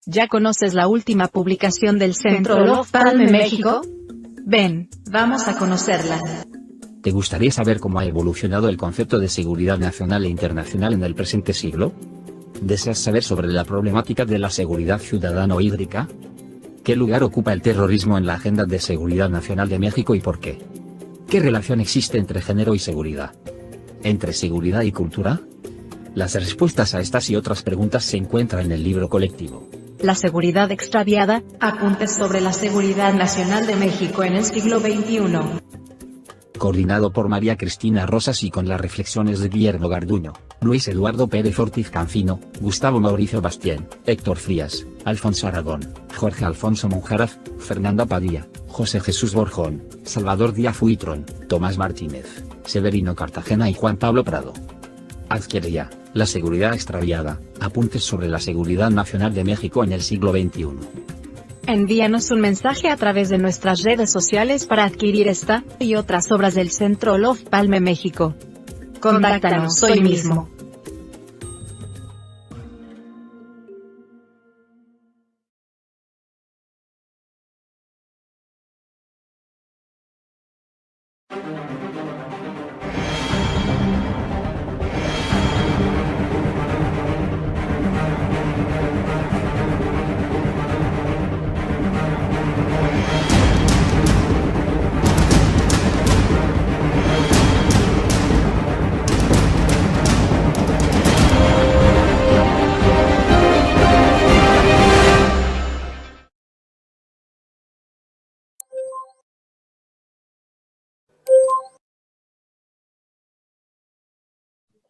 ¿Ya conoces la última publicación del Centro Olof Palme México? Ven, vamos a conocerla. ¿Te gustaría saber cómo ha evolucionado el concepto de seguridad nacional e internacional en el presente siglo? ¿Deseas saber sobre la problemática de la seguridad ciudadana o hídrica? ¿Qué lugar ocupa el terrorismo en la agenda de seguridad nacional de México y por qué? ¿Qué relación existe entre género y seguridad? ¿Entre seguridad y cultura? Las respuestas a estas y otras preguntas se encuentran en el libro colectivo La seguridad extraviada, apuntes sobre la seguridad nacional de México en el siglo XXI. Coordinado por María Cristina Rosas y con las reflexiones de Guillermo Garduño, Luis Eduardo Pérez Ortiz Cancino, Gustavo Mauricio Bastien, Héctor Frías, Alfonso Aragón, Jorge Alfonso Monjaraz, Fernanda Padilla, José Jesús Borjón, Salvador Díaz Huitrón, Tomás Martínez, Severino Cartagena y Juan Pablo Prado. Adquiere ya, La seguridad extraviada, apuntes sobre la seguridad nacional de México en el siglo XXI. Envíanos un mensaje a través de nuestras redes sociales para adquirir esta y otras obras del Centro Olof Palme México. Contáctanos hoy mismo.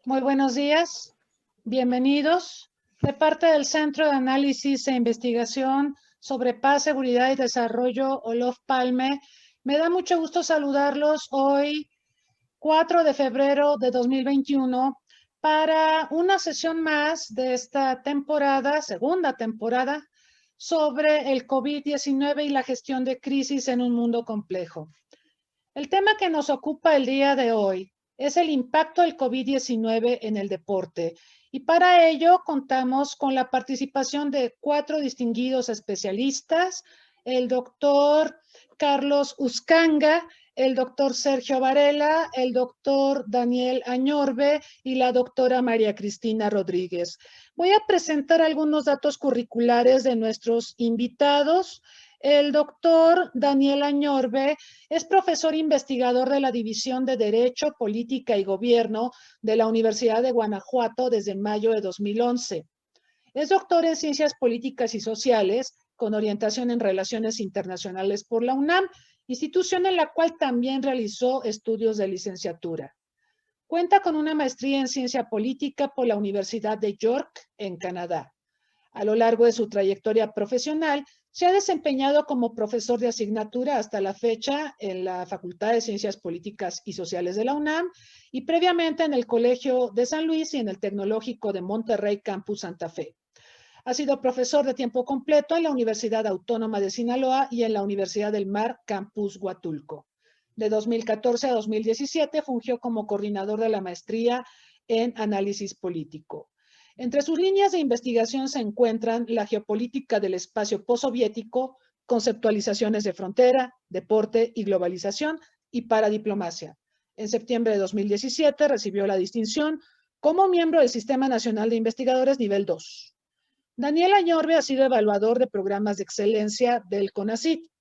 Muy buenos días, bienvenidos. De parte del Centro de Análisis e Investigación sobre Paz, Seguridad y Desarrollo, Olof Palme, me da mucho gusto saludarlos hoy, 4 de febrero de 2021, para una sesión más de esta temporada, segunda temporada, sobre el COVID-19 y la gestión de crisis en un mundo complejo. El tema que nos ocupa el día de hoy es el impacto del COVID-19 en el deporte, y para ello contamos con la participación de 4 distinguidos especialistas: el doctor Carlos Uscanga, el doctor Sergio Varela, el doctor Daniel Añorbe y la doctora María Cristina Rodríguez. Voy a presentar algunos datos curriculares de nuestros invitados. El doctor Daniel Añorbe es profesor investigador de la División de Derecho, Política y Gobierno de la Universidad de Guanajuato desde mayo de 2011. Es doctor en Ciencias Políticas y Sociales, con orientación en Relaciones Internacionales por la UNAM, institución en la cual también realizó estudios de licenciatura. Cuenta con una maestría en Ciencia Política por la Universidad de York, en Canadá. A lo largo de su trayectoria profesional, se ha desempeñado como profesor de asignatura hasta la fecha en la Facultad de Ciencias Políticas y Sociales de la UNAM y previamente en el Colegio de San Luis y en el Tecnológico de Monterrey, Campus Santa Fe. Ha sido profesor de tiempo completo en la Universidad Autónoma de Sinaloa y en la Universidad del Mar, Campus Huatulco. De 2014 a 2017 fungió como coordinador de la maestría en Análisis Político. Entre sus líneas de investigación se encuentran la geopolítica del espacio postsoviético, conceptualizaciones de frontera, deporte y globalización, y paradiplomacia. En septiembre de 2017 recibió la distinción como miembro del Sistema Nacional de Investigadores Nivel 2. Daniel Añorbe ha sido evaluador de programas de excelencia del CONACYT.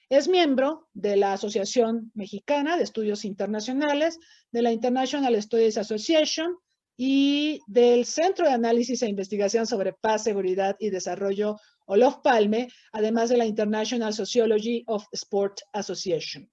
Es miembro de la Asociación Mexicana de Estudios Internacionales, de la International Studies Association, y del Centro de Análisis e Investigación sobre Paz, Seguridad y Desarrollo, Olof Palme, además de la International Sociology of Sport Association.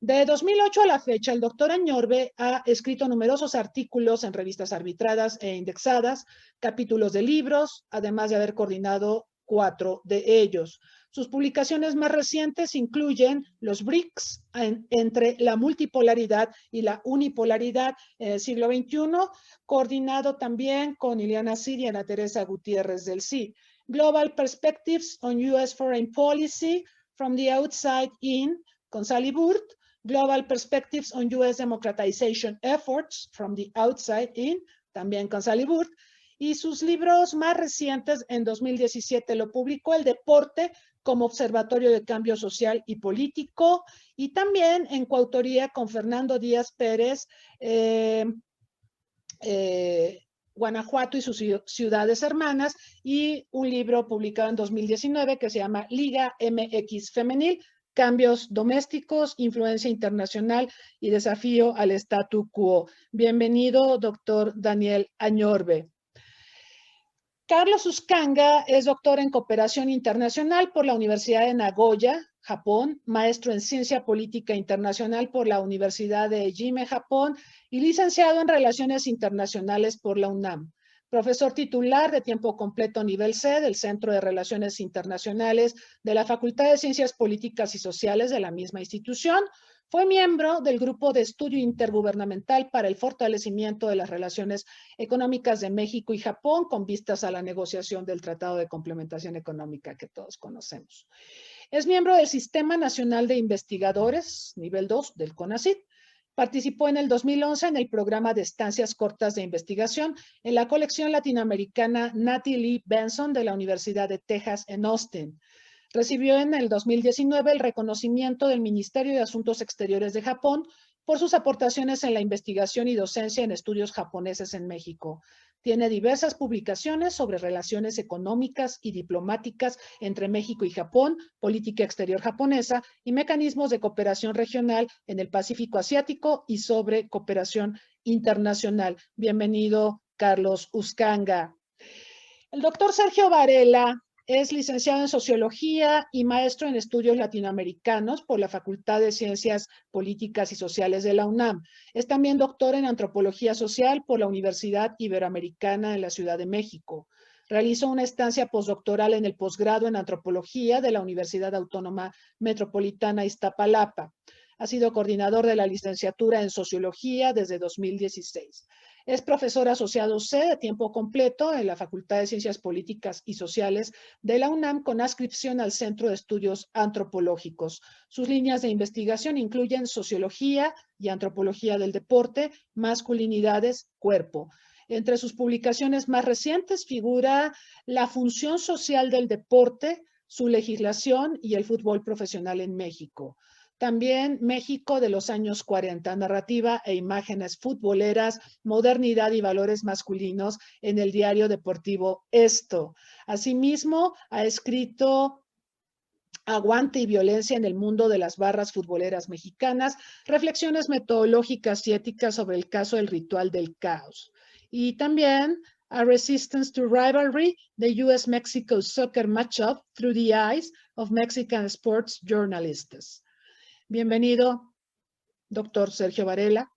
De 2008 a la fecha, el doctor Añorbe ha escrito numerosos artículos en revistas arbitradas e indexadas, capítulos de libros, además de haber coordinado 4 de ellos. Sus publicaciones más recientes incluyen los BRICS, entre la multipolaridad y la unipolaridad en el siglo XXI, coordinado también con Ileana Cid y Ana Teresa Gutiérrez del CID. Global Perspectives on U.S. Foreign Policy from the Outside In, con Sally Burt. Global Perspectives on U.S. Democratization Efforts from the Outside In, también con Sally Burt. Y sus libros más recientes, en 2017 lo publicó El Deporte como Observatorio de Cambio Social y Político, y también en coautoría con Fernando Díaz Pérez, Guanajuato y sus ciudades hermanas, y un libro publicado en 2019 que se llama Liga MX Femenil, Cambios Domésticos, Influencia Internacional y Desafío al Statu Quo. Bienvenido, doctor Daniel Añorbe. Carlos Uscanga es doctor en Cooperación Internacional por la Universidad de Nagoya, Japón, maestro en Ciencia Política Internacional por la Universidad de Ehime, Japón, y licenciado en Relaciones Internacionales por la UNAM. Profesor titular de tiempo completo nivel C del Centro de Relaciones Internacionales de la Facultad de Ciencias Políticas y Sociales de la misma institución. Fue miembro del Grupo de Estudio Intergubernamental para el Fortalecimiento de las Relaciones Económicas de México y Japón con vistas a la negociación del Tratado de Complementación Económica que todos conocemos. Es miembro del Sistema Nacional de Investigadores, nivel 2 del CONACYT. Participó en el 2011 en el programa de estancias cortas de investigación en la colección latinoamericana Natty Lee Benson de la Universidad de Texas en Austin. Recibió en el 2019 el reconocimiento del Ministerio de Asuntos Exteriores de Japón por sus aportaciones en la investigación y docencia en estudios japoneses en México. Tiene diversas publicaciones sobre relaciones económicas y diplomáticas entre México y Japón, política exterior japonesa y mecanismos de cooperación regional en el Pacífico Asiático y sobre cooperación internacional. Bienvenido, Carlos Uscanga. El doctor Sergio Varela es licenciado en Sociología y maestro en Estudios Latinoamericanos por la Facultad de Ciencias Políticas y Sociales de la UNAM. Es también doctor en Antropología Social por la Universidad Iberoamericana en la Ciudad de México. Realizó una estancia postdoctoral en el posgrado en Antropología de la Universidad Autónoma Metropolitana Iztapalapa. Ha sido coordinador de la licenciatura en Sociología desde 2016. Es profesor asociado C de tiempo completo en la Facultad de Ciencias Políticas y Sociales de la UNAM con adscripción al Centro de Estudios Antropológicos. Sus líneas de investigación incluyen Sociología y Antropología del Deporte, Masculinidades, Cuerpo. Entre sus publicaciones más recientes figura La función social del deporte, su legislación y el fútbol profesional en México. También México de los años 40, narrativa e imágenes futboleras, modernidad y valores masculinos en el diario deportivo Esto. Asimismo, ha escrito Aguante y violencia en el mundo de las barras futboleras mexicanas, reflexiones metodológicas y éticas sobre el caso del ritual del caos. Y también A Resistance to Rivalry, the U.S.-Mexico Soccer Matchup Through the Eyes of Mexican Sports Journalists. Bienvenido, doctor Sergio Varela.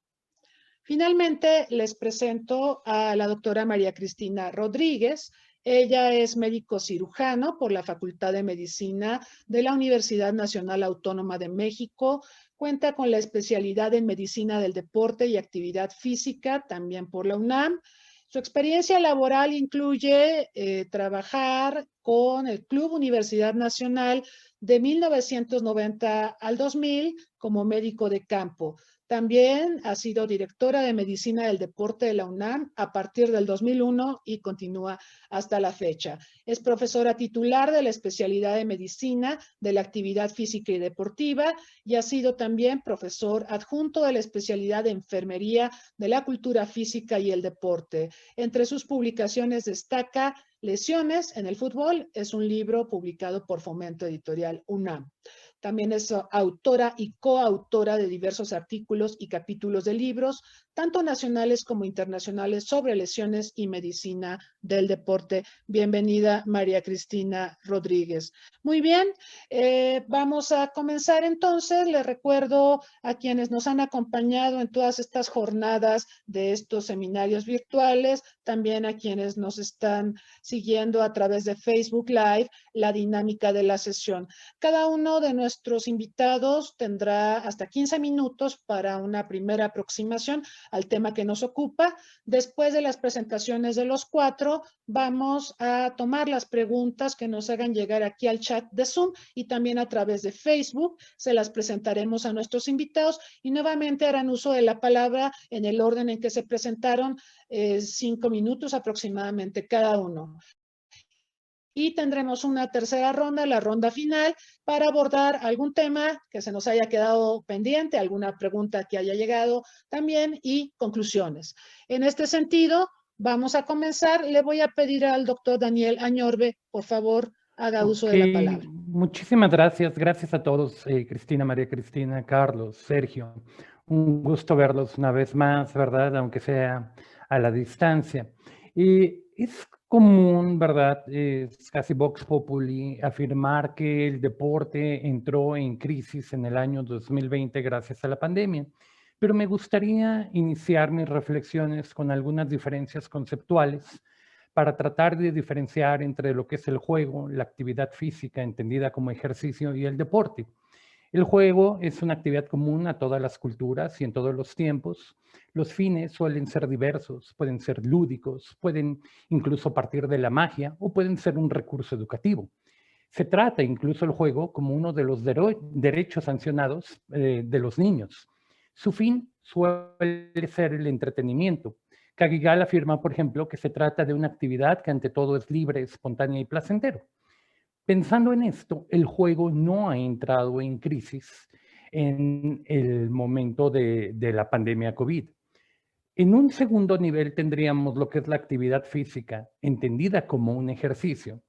Finalmente, les presento a la doctora María Cristina Rodríguez. Ella es médico cirujano por la Facultad de Medicina de la Universidad Nacional Autónoma de México. Cuenta con la especialidad en Medicina del Deporte y Actividad Física, también por la UNAM. Su experiencia laboral incluye trabajar con el Club Universidad Nacional de 1990 al 2000 como médico de campo. También ha sido directora de Medicina del Deporte de la UNAM a partir del 2001 y continúa hasta la fecha. Es profesora titular de la especialidad de Medicina de la Actividad Física y Deportiva y ha sido también profesor adjunto de la especialidad de Enfermería de la Cultura Física y el Deporte. Entre sus publicaciones destaca Lesiones en el fútbol, es un libro publicado por Fomento Editorial UNAM. También es autora y coautora de diversos artículos y capítulos de libros, tanto nacionales como internacionales, sobre lesiones y medicina del deporte. Bienvenida, María Cristina Rodríguez. Muy bien, vamos a comenzar entonces. Les recuerdo a quienes nos han acompañado en todas estas jornadas de estos seminarios virtuales, también a quienes nos están siguiendo a través de Facebook Live, la dinámica de la sesión. Cada uno de nuestros nuestros invitados tendrá hasta 15 minutos para una primera aproximación al tema que nos ocupa. Después de las presentaciones de los cuatro, vamos a tomar las preguntas que nos hagan llegar aquí al chat de Zoom y también a través de Facebook. Se las presentaremos a nuestros invitados y nuevamente harán uso de la palabra en el orden en que se presentaron, 5 minutos aproximadamente cada uno. Y tendremos una tercera ronda, la ronda final, para abordar algún tema que se nos haya quedado pendiente, alguna pregunta que haya llegado también y conclusiones. En este sentido, vamos a comenzar. Le voy a pedir al doctor Daniel Añorbe, por favor, haga uso de la palabra. Muchísimas gracias. Gracias a todos, Cristina, María Cristina, Carlos, Sergio. Un gusto verlos una vez más, ¿verdad? Aunque sea a la distancia. Es común, ¿verdad? Es casi vox populi afirmar que el deporte entró en crisis en el año 2020 gracias a la pandemia. Pero me gustaría iniciar mis reflexiones con algunas diferencias conceptuales para tratar de diferenciar entre lo que es el juego, la actividad física entendida como ejercicio y el deporte. El juego es una actividad común a todas las culturas y en todos los tiempos. Los fines suelen ser diversos, pueden ser lúdicos, pueden incluso partir de la magia o pueden ser un recurso educativo. Se trata incluso el juego como uno de los derechos sancionados de los niños. Su fin suele ser el entretenimiento. Cagigal afirma, por ejemplo, que se trata de una actividad que ante todo es libre, espontánea y placentero. Pensando en esto, el juego no ha entrado en crisis en el momento de la pandemia COVID. En un segundo nivel tendríamos lo que es la actividad física, entendida como un ejercicio,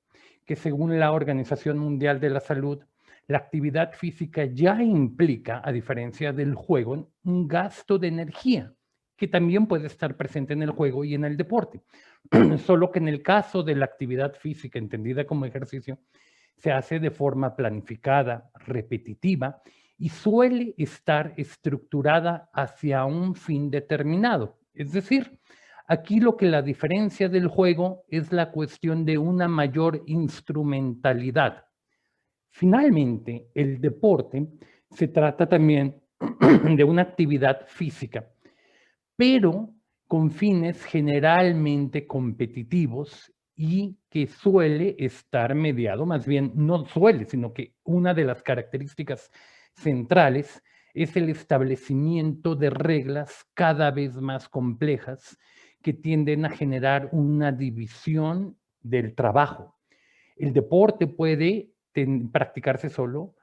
que según la Organización Mundial de la Salud, la actividad física ya implica, a diferencia del juego, un gasto de energía, que también puede estar presente en el juego y en el deporte. Solo que en el caso de la actividad física entendida como ejercicio, se hace de forma planificada, repetitiva y suele estar estructurada hacia un fin determinado. Es decir, aquí lo que la diferencia del juego es la cuestión de una mayor instrumentalidad. Finalmente, el deporte se trata también de una actividad física, pero con fines generalmente competitivos y que suele estar mediado, más bien no suele, sino que una de las características centrales es el establecimiento de reglas cada vez más complejas que tienden a generar una división del trabajo. El deporte puede practicarse solo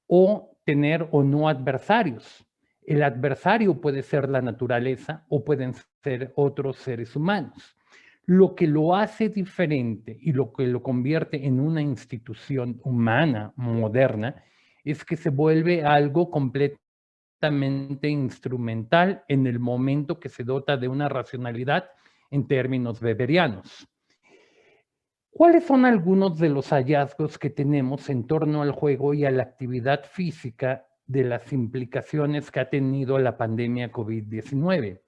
o tener o no adversarios. El adversario puede ser la naturaleza o pueden ser otros seres humanos. Lo que lo hace diferente y lo que lo convierte en una institución humana moderna es que se vuelve algo completamente instrumental en el momento que se dota de una racionalidad en términos weberianos. ¿Cuáles son algunos de los hallazgos que tenemos en torno al juego y a la actividad física de las implicaciones que ha tenido la pandemia COVID-19?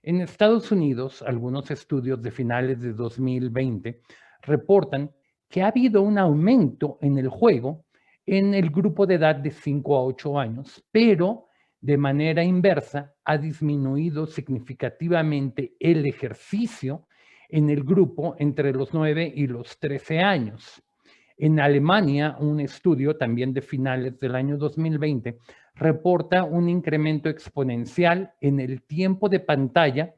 En Estados Unidos, algunos estudios de finales de 2020 reportan que ha habido un aumento en el juego en el grupo de edad de 5 a 8 años, pero de manera inversa ha disminuido significativamente el ejercicio en el grupo entre los 9 y los 13 años. En Alemania, un estudio también de finales del año 2020 reporta un incremento exponencial en el tiempo de pantalla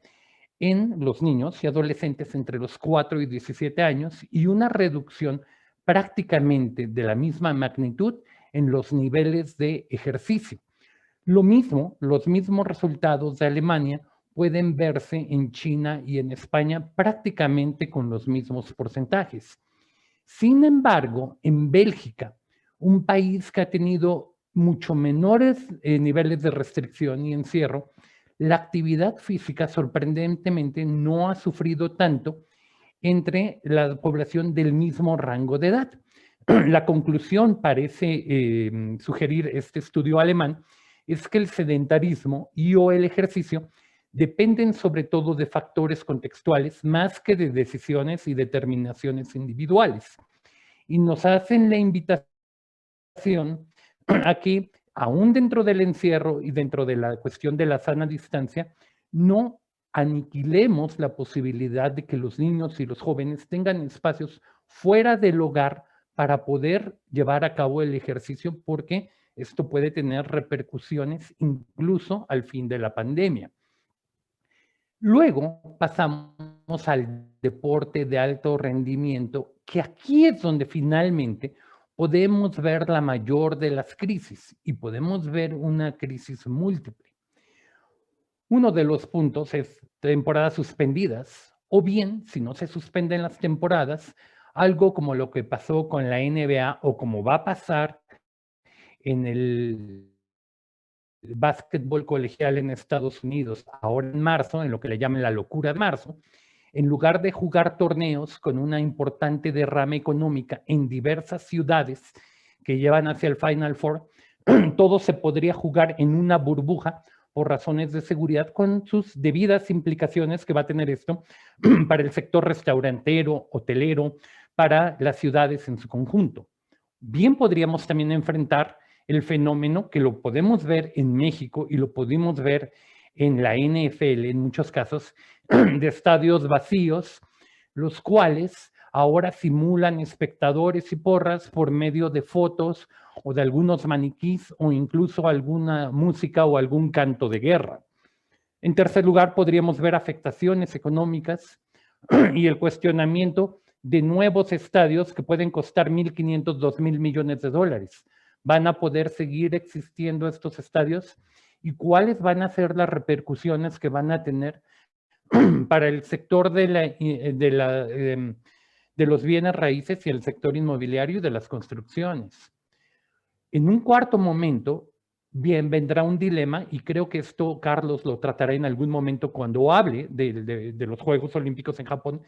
en los niños y adolescentes entre los 4 y 17 años y una reducción prácticamente de la misma magnitud en los niveles de ejercicio. Lo mismo, los mismos resultados de Alemania pueden verse en China y en España prácticamente con los mismos porcentajes. Sin embargo, en Bélgica, un país que ha tenido mucho menores niveles de restricción y encierro, la actividad física sorprendentemente no ha sufrido tanto entre la población del mismo rango de edad. La conclusión parece sugerir este estudio alemán es que el sedentarismo y o el ejercicio dependen sobre todo de factores contextuales más que de decisiones y determinaciones individuales. Y nos hacen la invitación a que aún dentro del encierro y dentro de la cuestión de la sana distancia, no aniquilemos la posibilidad de que los niños y los jóvenes tengan espacios fuera del hogar para poder llevar a cabo el ejercicio, porque esto puede tener repercusiones incluso al fin de la pandemia. Luego pasamos al deporte de alto rendimiento, que aquí es donde finalmente podemos ver la mayor de las crisis y podemos ver una crisis múltiple. Uno de los puntos es temporadas suspendidas, o bien, si no se suspenden las temporadas, algo como lo que pasó con la NBA o como va a pasar en el básquetbol colegial en Estados Unidos, ahora en marzo, en lo que le llaman la locura de marzo, en lugar de jugar torneos con una importante derrama económica en diversas ciudades que llevan hacia el Final Four, todo se podría jugar en una burbuja por razones de seguridad, con sus debidas implicaciones que va a tener esto para el sector restaurantero, hotelero, para las ciudades en su conjunto. Bien podríamos también enfrentar el fenómeno que lo podemos ver en México y lo pudimos ver en la NFL en muchos casos, de estadios vacíos, los cuales ahora simulan espectadores y porras por medio de fotos o de algunos maniquís o incluso alguna música o algún canto de guerra. En tercer lugar, podríamos ver afectaciones económicas y el cuestionamiento de nuevos estadios que pueden costar 1.500, 2.000 millones de dólares. ¿Van a poder seguir existiendo estos estadios? ¿Y cuáles van a ser las repercusiones que van a tener para el sector de los bienes raíces y el sector inmobiliario y de las construcciones? En un cuarto momento, bien, vendrá un dilema, y creo que esto Carlos lo tratará en algún momento cuando hable de los Juegos Olímpicos en Japón.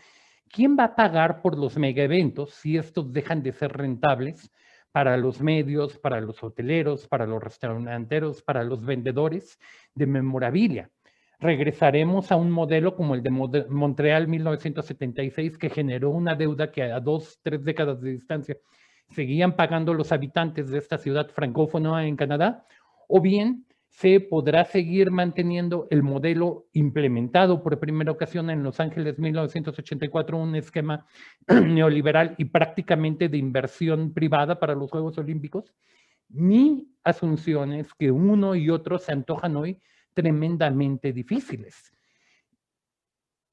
¿Quién va a pagar por los megaeventos si estos dejan de ser rentables para los medios, para los hoteleros, para los restauranteros, para los vendedores de memorabilia? Regresaremos a un modelo como el de Montreal 1976, que generó una deuda que a 2, 3 décadas de distancia seguían pagando los habitantes de esta ciudad francófona en Canadá, o bien se podrá seguir manteniendo el modelo implementado por primera ocasión en Los Ángeles 1984, un esquema neoliberal y prácticamente de inversión privada para los Juegos Olímpicos. Mi asunción es que uno y otro se antojan hoy tremendamente difíciles.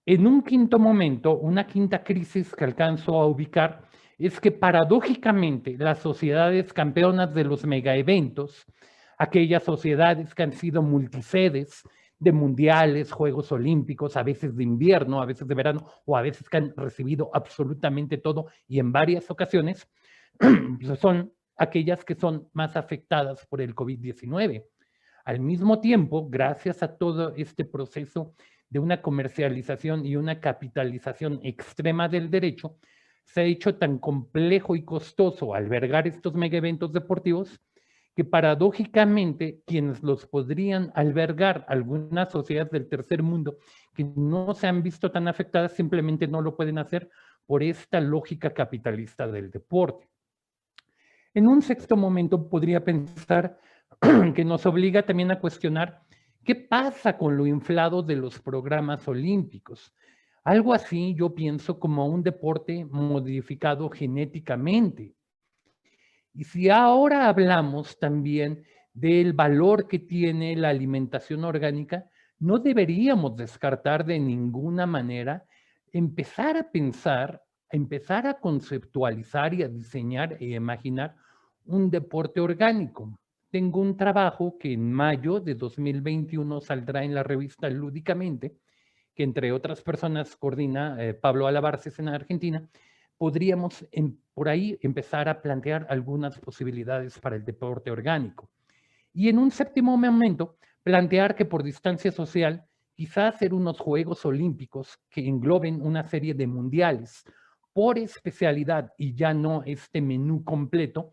En un quinto momento, una quinta crisis que alcanzo a ubicar es que paradójicamente las sociedades campeonas de los megaeventos, aquellas sociedades que han sido multisedes de mundiales, Juegos Olímpicos, a veces de invierno, a veces de verano, o a veces que han recibido absolutamente todo y en varias ocasiones, son aquellas que son más afectadas por el COVID-19. Al mismo tiempo, gracias a todo este proceso de una comercialización y una capitalización extrema del derecho, se ha hecho tan complejo y costoso albergar estos megaeventos deportivos que paradójicamente quienes los podrían albergar, algunas sociedades del tercer mundo que no se han visto tan afectadas, simplemente no lo pueden hacer por esta lógica capitalista del deporte. En un sexto momento podría pensar que nos obliga también a cuestionar qué pasa con lo inflado de los programas olímpicos. Algo así yo pienso como un deporte modificado genéticamente. Y si ahora hablamos también del valor que tiene la alimentación orgánica, no deberíamos descartar de ninguna manera empezar a pensar, empezar a conceptualizar y a diseñar e imaginar un deporte orgánico. Tengo un trabajo que en mayo de 2021 saldrá en la revista Lúdicamente, que entre otras personas coordina Pablo Alabarces en Argentina. Podríamos por ahí empezar a plantear algunas posibilidades para el deporte orgánico. Y en un séptimo momento, plantear que por distancia social, quizás hacer unos Juegos Olímpicos que engloben una serie de mundiales por especialidad y ya no este menú completo,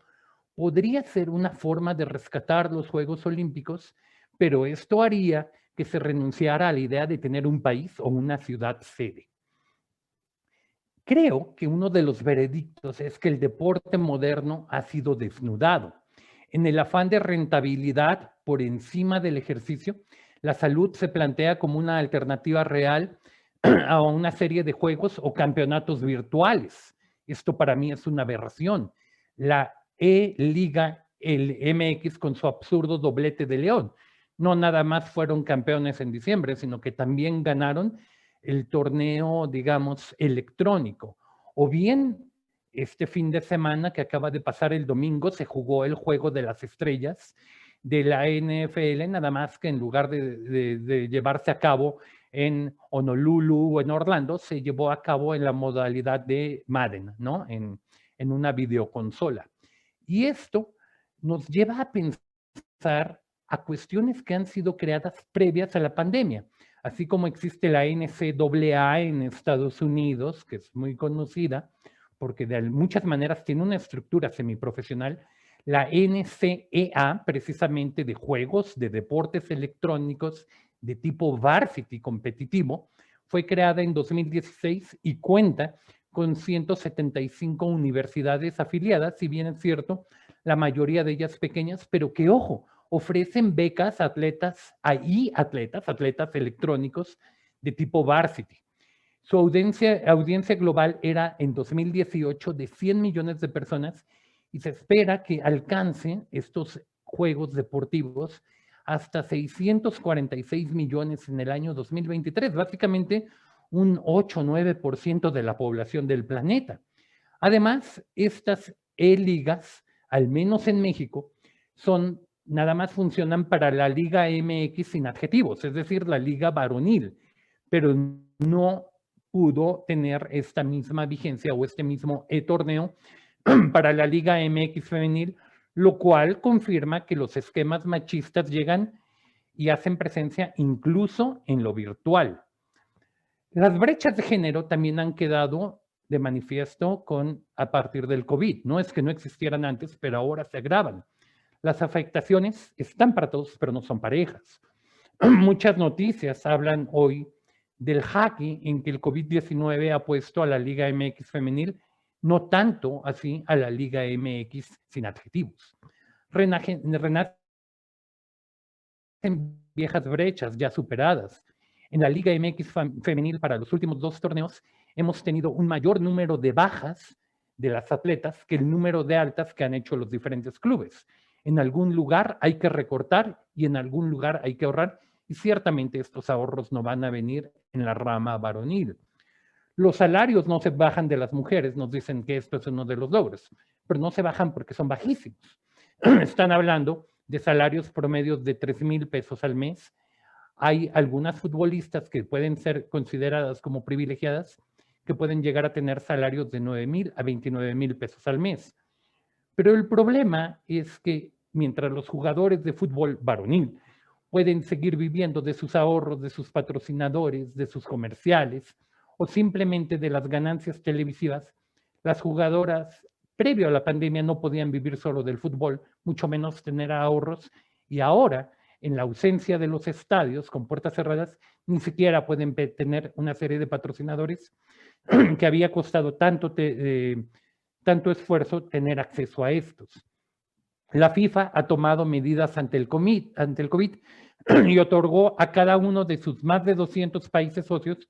podría ser una forma de rescatar los Juegos Olímpicos, pero esto haría que se renunciara a la idea de tener un país o una ciudad sede. Creo que uno de los veredictos es que el deporte moderno ha sido desnudado. en el afán de rentabilidad por encima del ejercicio, la salud se plantea como una alternativa real a una serie de juegos o campeonatos virtuales. Esto para mí es una aberración. La E-Liga, el MX con su absurdo doblete de León, no nada más fueron campeones en diciembre, sino que también ganaron el torneo, digamos, electrónico. O bien, este fin de semana que acaba de pasar el domingo, se jugó el Juego de las Estrellas de la NFL, nada más que en lugar de llevarse a cabo en Honolulu o en Orlando, se llevó a cabo en la modalidad de Madden, ¿no? En una videoconsola. Y esto nos lleva a pensar a cuestiones que han sido creadas previas a la pandemia. Así como existe la NCAA en Estados Unidos, que es muy conocida, porque de muchas maneras tiene una estructura semiprofesional, la NCAA, precisamente de juegos, de deportes electrónicos, de tipo varsity competitivo, fue creada en 2016 y cuenta con 175 universidades afiliadas, si bien es cierto, la mayoría de ellas pequeñas, pero que, ojo, ofrecen becas a atletas electrónicos de tipo varsity. Su audiencia global era en 2018 de 100 millones de personas y se espera que alcancen estos juegos deportivos hasta 646 millones en el año 2023, básicamente un 8-9% de la población del planeta. Además, estas e-ligas, al menos en México, nada más funcionan para la Liga MX sin adjetivos, es decir, la Liga Varonil, pero no pudo tener esta misma vigencia o este mismo torneo para la Liga MX femenil, lo cual confirma que los esquemas machistas llegan y hacen presencia incluso en lo virtual. Las brechas de género también han quedado de manifiesto a partir del COVID. No es que no existieran antes, pero ahora se agravan. Las afectaciones están para todos, pero no son parejas. Muchas noticias hablan hoy del jaque en que el COVID-19 ha puesto a la Liga MX femenil, no tanto así a la Liga MX sin adjetivos. Renacen viejas brechas ya superadas. En la Liga MX femenil para los últimos 2 torneos hemos tenido un mayor número de bajas de las atletas que el número de altas que han hecho los diferentes clubes. En algún lugar hay que recortar y en algún lugar hay que ahorrar, y ciertamente estos ahorros no van a venir en la rama varonil. Los salarios no se bajan de las mujeres, nos dicen que esto es uno de los logros, pero no se bajan porque son bajísimos. Están hablando de salarios promedios de 3,000 pesos al mes. Hay algunas futbolistas que pueden ser consideradas como privilegiadas, que pueden llegar a tener salarios de 9,000 a 29,000 pesos al mes. Pero el problema es que mientras los jugadores de fútbol varonil pueden seguir viviendo de sus ahorros, de sus patrocinadores, de sus comerciales o simplemente de las ganancias televisivas, las jugadoras previo a la pandemia no podían vivir solo del fútbol, mucho menos tener ahorros, y ahora, en la ausencia de los estadios con puertas cerradas, ni siquiera pueden tener una serie de patrocinadores que había costado tanto esfuerzo tener acceso a estos. La FIFA ha tomado medidas ante el COVID y otorgó a cada uno de sus más de 200 países socios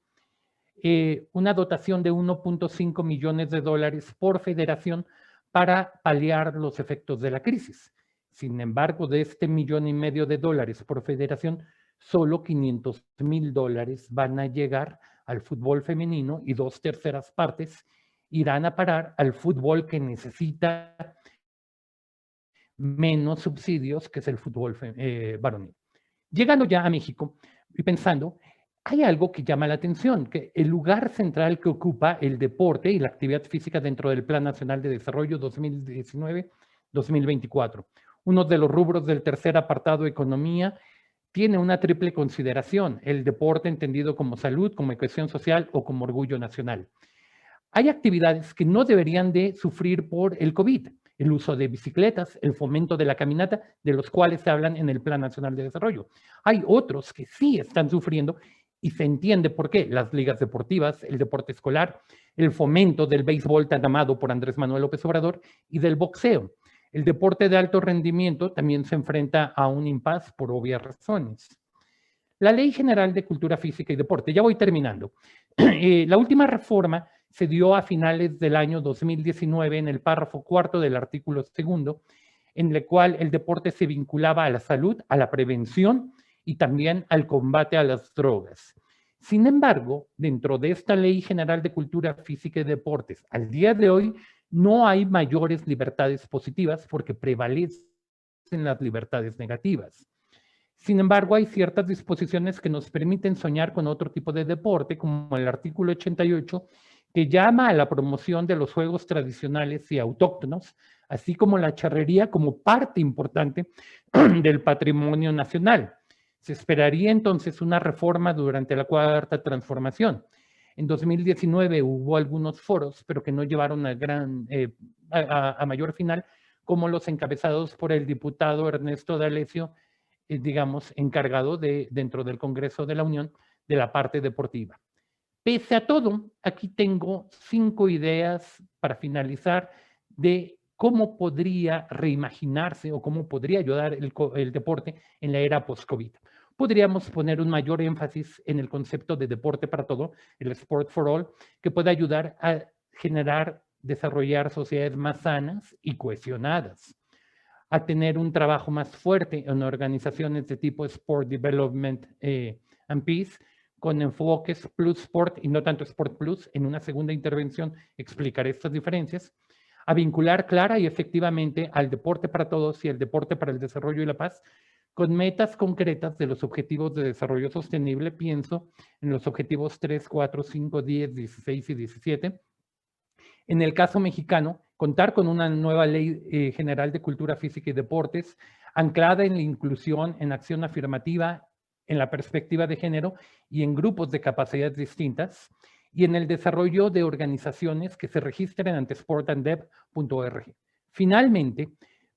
una dotación de 1.5 millones de dólares por federación para paliar los efectos de la crisis. Sin embargo, de este $1,5 millones de dólares por federación, solo $500,000 van a llegar al fútbol femenino y 2/3 partes irán a parar al fútbol que necesita menos subsidios, que es el fútbol varonil. Llegando ya a México y pensando, hay algo que llama la atención, que el lugar central que ocupa el deporte y la actividad física dentro del Plan Nacional de Desarrollo 2019-2024. Uno de los rubros del tercer apartado, economía, tiene una triple consideración: el deporte entendido como salud, como cohesión social o como orgullo nacional. Hay actividades que no deberían de sufrir por el COVID: el uso de bicicletas, el fomento de la caminata, de los cuales se hablan en el Plan Nacional de Desarrollo. Hay otros que sí están sufriendo y se entiende por qué: las ligas deportivas, el deporte escolar, el fomento del béisbol tan amado por Andrés Manuel López Obrador y del boxeo. El deporte de alto rendimiento también se enfrenta a un impasse por obvias razones. La Ley General de Cultura Física y Deporte, ya voy terminando. La última reforma se dio a finales del año 2019 en el párrafo cuarto del artículo segundo, en el cual el deporte se vinculaba a la salud, a la prevención y también al combate a las drogas. Sin embargo, dentro de esta Ley General de Cultura Física y Deportes, al día de hoy no hay mayores libertades positivas porque prevalecen las libertades negativas. Sin embargo, hay ciertas disposiciones que nos permiten soñar con otro tipo de deporte, como el artículo 88, que llama a la promoción de los juegos tradicionales y autóctonos, así como la charrería como parte importante del patrimonio nacional. Se esperaría entonces una reforma durante la cuarta transformación. En 2019 hubo algunos foros, pero que no llevaron a mayor final, como los encabezados por el diputado Ernesto D'Alessio, digamos, encargado dentro del Congreso de la Unión de la parte deportiva. Pese a todo, aquí tengo 5 ideas para finalizar de cómo podría reimaginarse o cómo podría ayudar el deporte en la era post-COVID. Podríamos poner un mayor énfasis en el concepto de deporte para todo, el Sport for All, que puede ayudar a desarrollar sociedades más sanas y cohesionadas, a tener un trabajo más fuerte en organizaciones de tipo Sport Development and Peace, con enfoques Plus Sport y no tanto Sport Plus. En una segunda intervención explicaré estas diferencias. A vincular clara y efectivamente al deporte para todos y el deporte para el desarrollo y la paz con metas concretas de los objetivos de desarrollo sostenible. Pienso en los objetivos 3, 4, 5, 10, 16 y 17. En el caso mexicano, contar con una nueva Ley General de Cultura Física y Deportes anclada en la inclusión, en acción afirmativa, en la perspectiva de género y en grupos de capacidades distintas, y en el desarrollo de organizaciones que se registren ante sportanddev.org. Finalmente,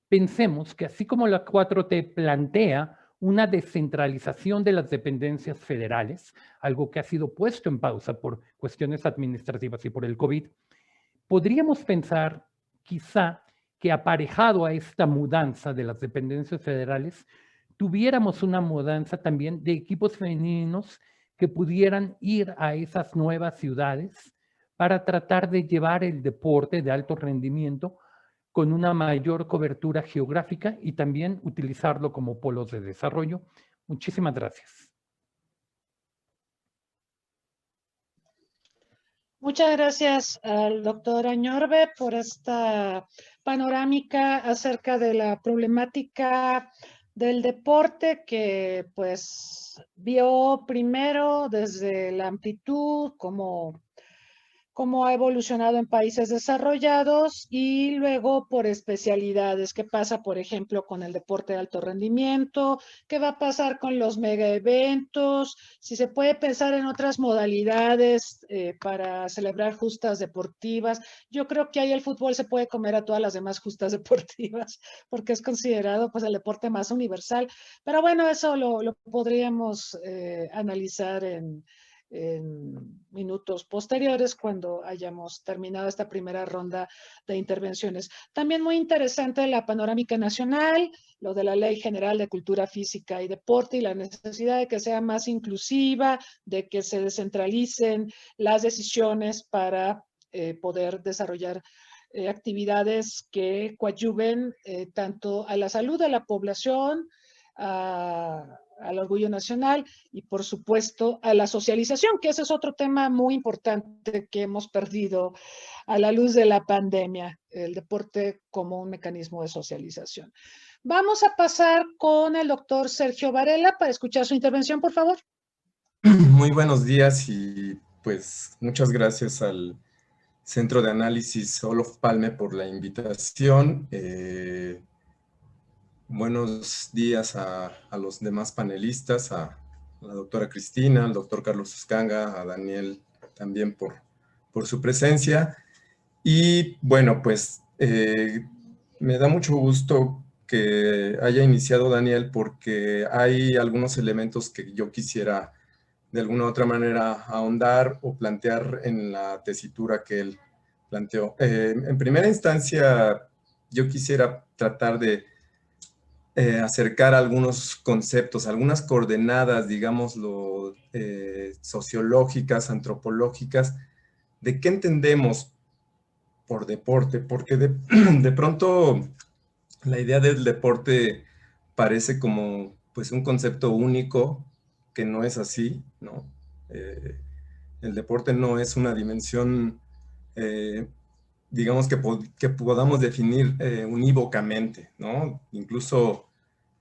pensemos que así como la 4T plantea una descentralización de las dependencias federales, algo que ha sido puesto en pausa por cuestiones administrativas y por el COVID, podríamos pensar quizá que aparejado a esta mudanza de las dependencias federales, tuviéramos una mudanza también de equipos femeninos que pudieran ir a esas nuevas ciudades para tratar de llevar el deporte de alto rendimiento con una mayor cobertura geográfica y también utilizarlo como polos de desarrollo. Muchísimas gracias. Muchas gracias al doctor Añorbe por esta panorámica acerca de la problemática del deporte que pues vio primero desde la amplitud, cómo ha evolucionado en países desarrollados y luego por especialidades. ¿Qué pasa, por ejemplo, con el deporte de alto rendimiento? ¿Qué va a pasar con los mega eventos? Si se puede pensar en otras modalidades para celebrar justas deportivas. Yo creo que ahí el fútbol se puede comer a todas las demás justas deportivas porque es considerado pues el deporte más universal. Pero bueno, eso lo podríamos analizar en minutos posteriores cuando hayamos terminado esta primera ronda de intervenciones. También muy interesante la panorámica nacional, lo de la Ley General de Cultura Física y Deporte y la necesidad de que sea más inclusiva, de que se descentralicen las decisiones para poder desarrollar actividades que coadyuven tanto a la salud de la población, al orgullo nacional y por supuesto a la socialización, que ese es otro tema muy importante que hemos perdido a la luz de la pandemia, el deporte como un mecanismo de socialización. Vamos a pasar con el doctor Sergio Varela para escuchar su intervención, por favor. Muy buenos días y pues muchas gracias al Centro de Análisis Olof Palme por la invitación. Buenos días a los demás panelistas, a la doctora Cristina, al doctor Carlos Escanga, a Daniel también por su presencia. Y bueno, pues me da mucho gusto que haya iniciado Daniel porque hay algunos elementos que yo quisiera de alguna u otra manera ahondar o plantear en la tesitura que él planteó. En primera instancia, yo quisiera tratar de acercar algunos conceptos, algunas coordenadas, digámoslo, sociológicas, antropológicas, de qué entendemos por deporte, porque de pronto la idea del deporte parece como pues un concepto único, que no es así, ¿no? El deporte no es una dimensión, digamos, que podamos definir unívocamente, ¿no? Incluso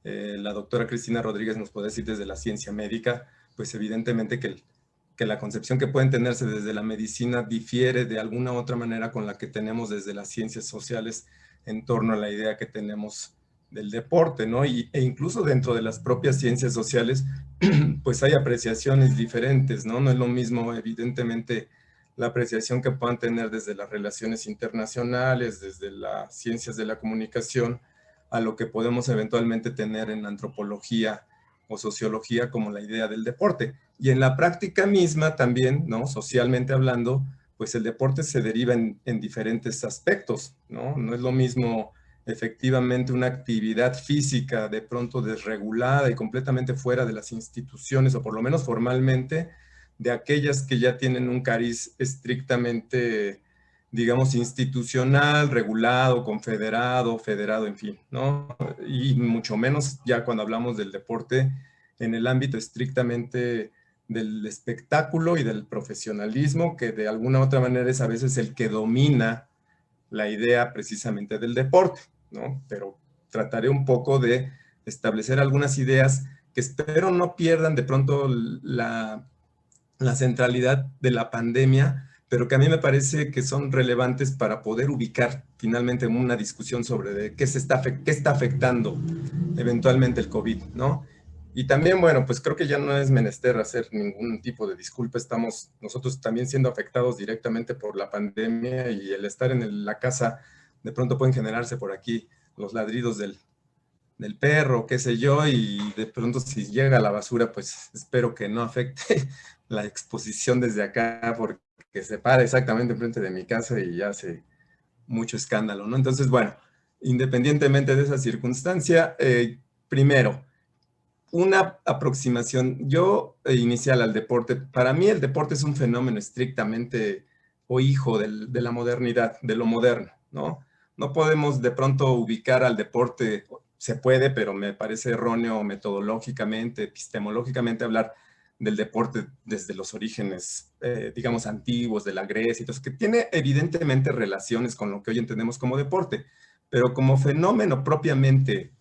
la doctora Cristina Rodríguez nos puede decir desde la ciencia médica, pues evidentemente que la concepción que pueden tenerse desde la medicina difiere de alguna u otra manera con la que tenemos desde las ciencias sociales en torno a la idea que tenemos del deporte, ¿no? E incluso dentro de las propias ciencias sociales, pues hay apreciaciones diferentes, ¿no? No es lo mismo, evidentemente, la apreciación que puedan tener desde las relaciones internacionales, desde las ciencias de la comunicación, a lo que podemos eventualmente tener en antropología o sociología como la idea del deporte. Y en la práctica misma también, ¿no? Socialmente hablando, pues el deporte se deriva en diferentes aspectos, ¿no? No es lo mismo efectivamente una actividad física de pronto desregulada y completamente fuera de las instituciones, o por lo menos formalmente, de aquellas que ya tienen un cariz estrictamente, digamos, institucional, regulado, confederado, federado, en fin, ¿no? Y mucho menos ya cuando hablamos del deporte en el ámbito estrictamente del espectáculo y del profesionalismo, que de alguna u otra manera es a veces el que domina la idea precisamente del deporte, ¿no? Pero trataré un poco de establecer algunas ideas que espero no pierdan de pronto la centralidad de la pandemia, pero que a mí me parece que son relevantes para poder ubicar finalmente una discusión sobre qué está afectando eventualmente el COVID, ¿no? Y también, bueno, pues creo que ya no es menester hacer ningún tipo de disculpa. Estamos nosotros también siendo afectados directamente por la pandemia, y el estar en la casa, de pronto pueden generarse por aquí los ladridos del perro, qué sé yo, y de pronto si llega a la basura, pues espero que no afecte la exposición desde acá, porque se para exactamente enfrente de mi casa y ya hace mucho escándalo, ¿no? Entonces, bueno, independientemente de esa circunstancia, primero, una aproximación inicial al deporte. Para mí el deporte es un fenómeno estrictamente o hijo de la modernidad, de lo moderno, ¿no? No podemos de pronto ubicar al deporte, se puede, pero me parece erróneo metodológicamente, epistemológicamente hablar del deporte desde los orígenes, digamos, antiguos de la Grecia y todo eso, que tiene evidentemente relaciones con lo que hoy entendemos como deporte, pero como fenómeno propiamente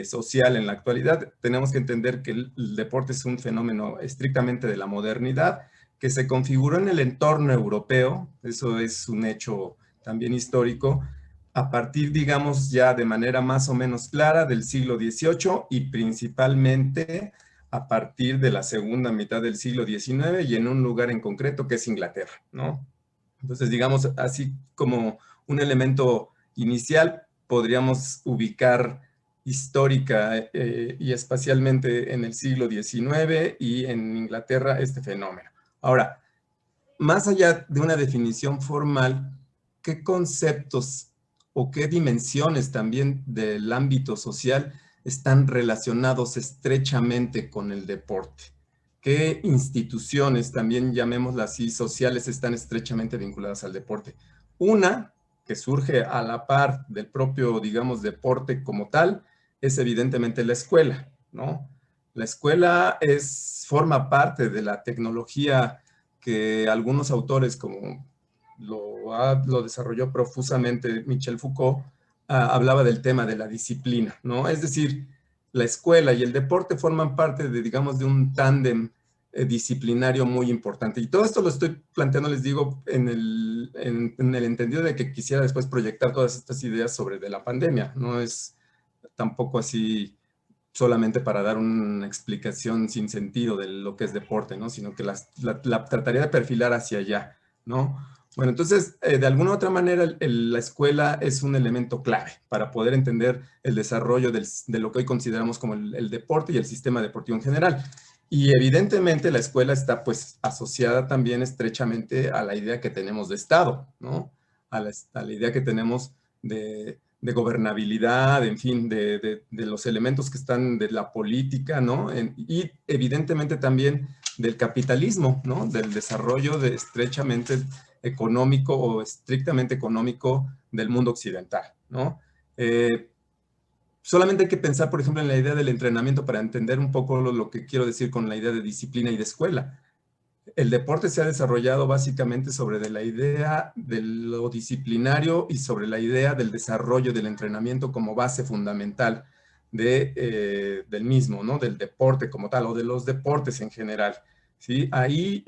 social en la actualidad, tenemos que entender que el deporte es un fenómeno estrictamente de la modernidad, que se configuró en el entorno europeo, eso es un hecho también histórico, a partir, digamos, ya de manera más o menos clara del siglo XVIII y principalmente a partir de la segunda mitad del siglo XIX y en un lugar en concreto que es Inglaterra, ¿no? Entonces, digamos, así como un elemento inicial, podríamos ubicar histórica y espacialmente en el siglo XIX y en Inglaterra este fenómeno. Ahora, más allá de una definición formal, ¿qué conceptos o qué dimensiones también del ámbito social están relacionados estrechamente con el deporte? ¿Qué instituciones, también llamémoslas así, sociales, están estrechamente vinculadas al deporte? Una que surge a la par del propio, digamos, deporte como tal, es evidentemente la escuela, ¿no? La escuela forma parte de la tecnología que algunos autores, como lo desarrolló profusamente Michel Foucault, hablaba del tema de la disciplina, ¿no? Es decir, la escuela y el deporte forman parte de, digamos, de un tándem disciplinario muy importante. Y todo esto lo estoy planteando, les digo, en el entendido de que quisiera después proyectar todas estas ideas sobre de la pandemia. No es tampoco así solamente para dar una explicación sin sentido de lo que es deporte, ¿no? Sino que la trataría de perfilar hacia allá, ¿no? Bueno, entonces, de alguna u otra manera, la escuela es un elemento clave para poder entender el desarrollo de lo que hoy consideramos como el deporte y el sistema deportivo en general. Y evidentemente la escuela está pues asociada también estrechamente a la idea que tenemos de Estado, ¿no? A la idea que tenemos de de gobernabilidad, en fin, de los elementos que están de la política, ¿no? Y evidentemente también del capitalismo, ¿no? Del desarrollo estrechamente económico o estrictamente económico del mundo occidental, ¿no? Solamente hay que pensar, por ejemplo, en la idea del entrenamiento para entender un poco lo que quiero decir con la idea de disciplina y de escuela. El deporte se ha desarrollado básicamente sobre la idea de lo disciplinario y sobre la idea del desarrollo del entrenamiento como base fundamental del mismo, ¿no? Del deporte como tal, o de los deportes en general, ¿sí? Ahí,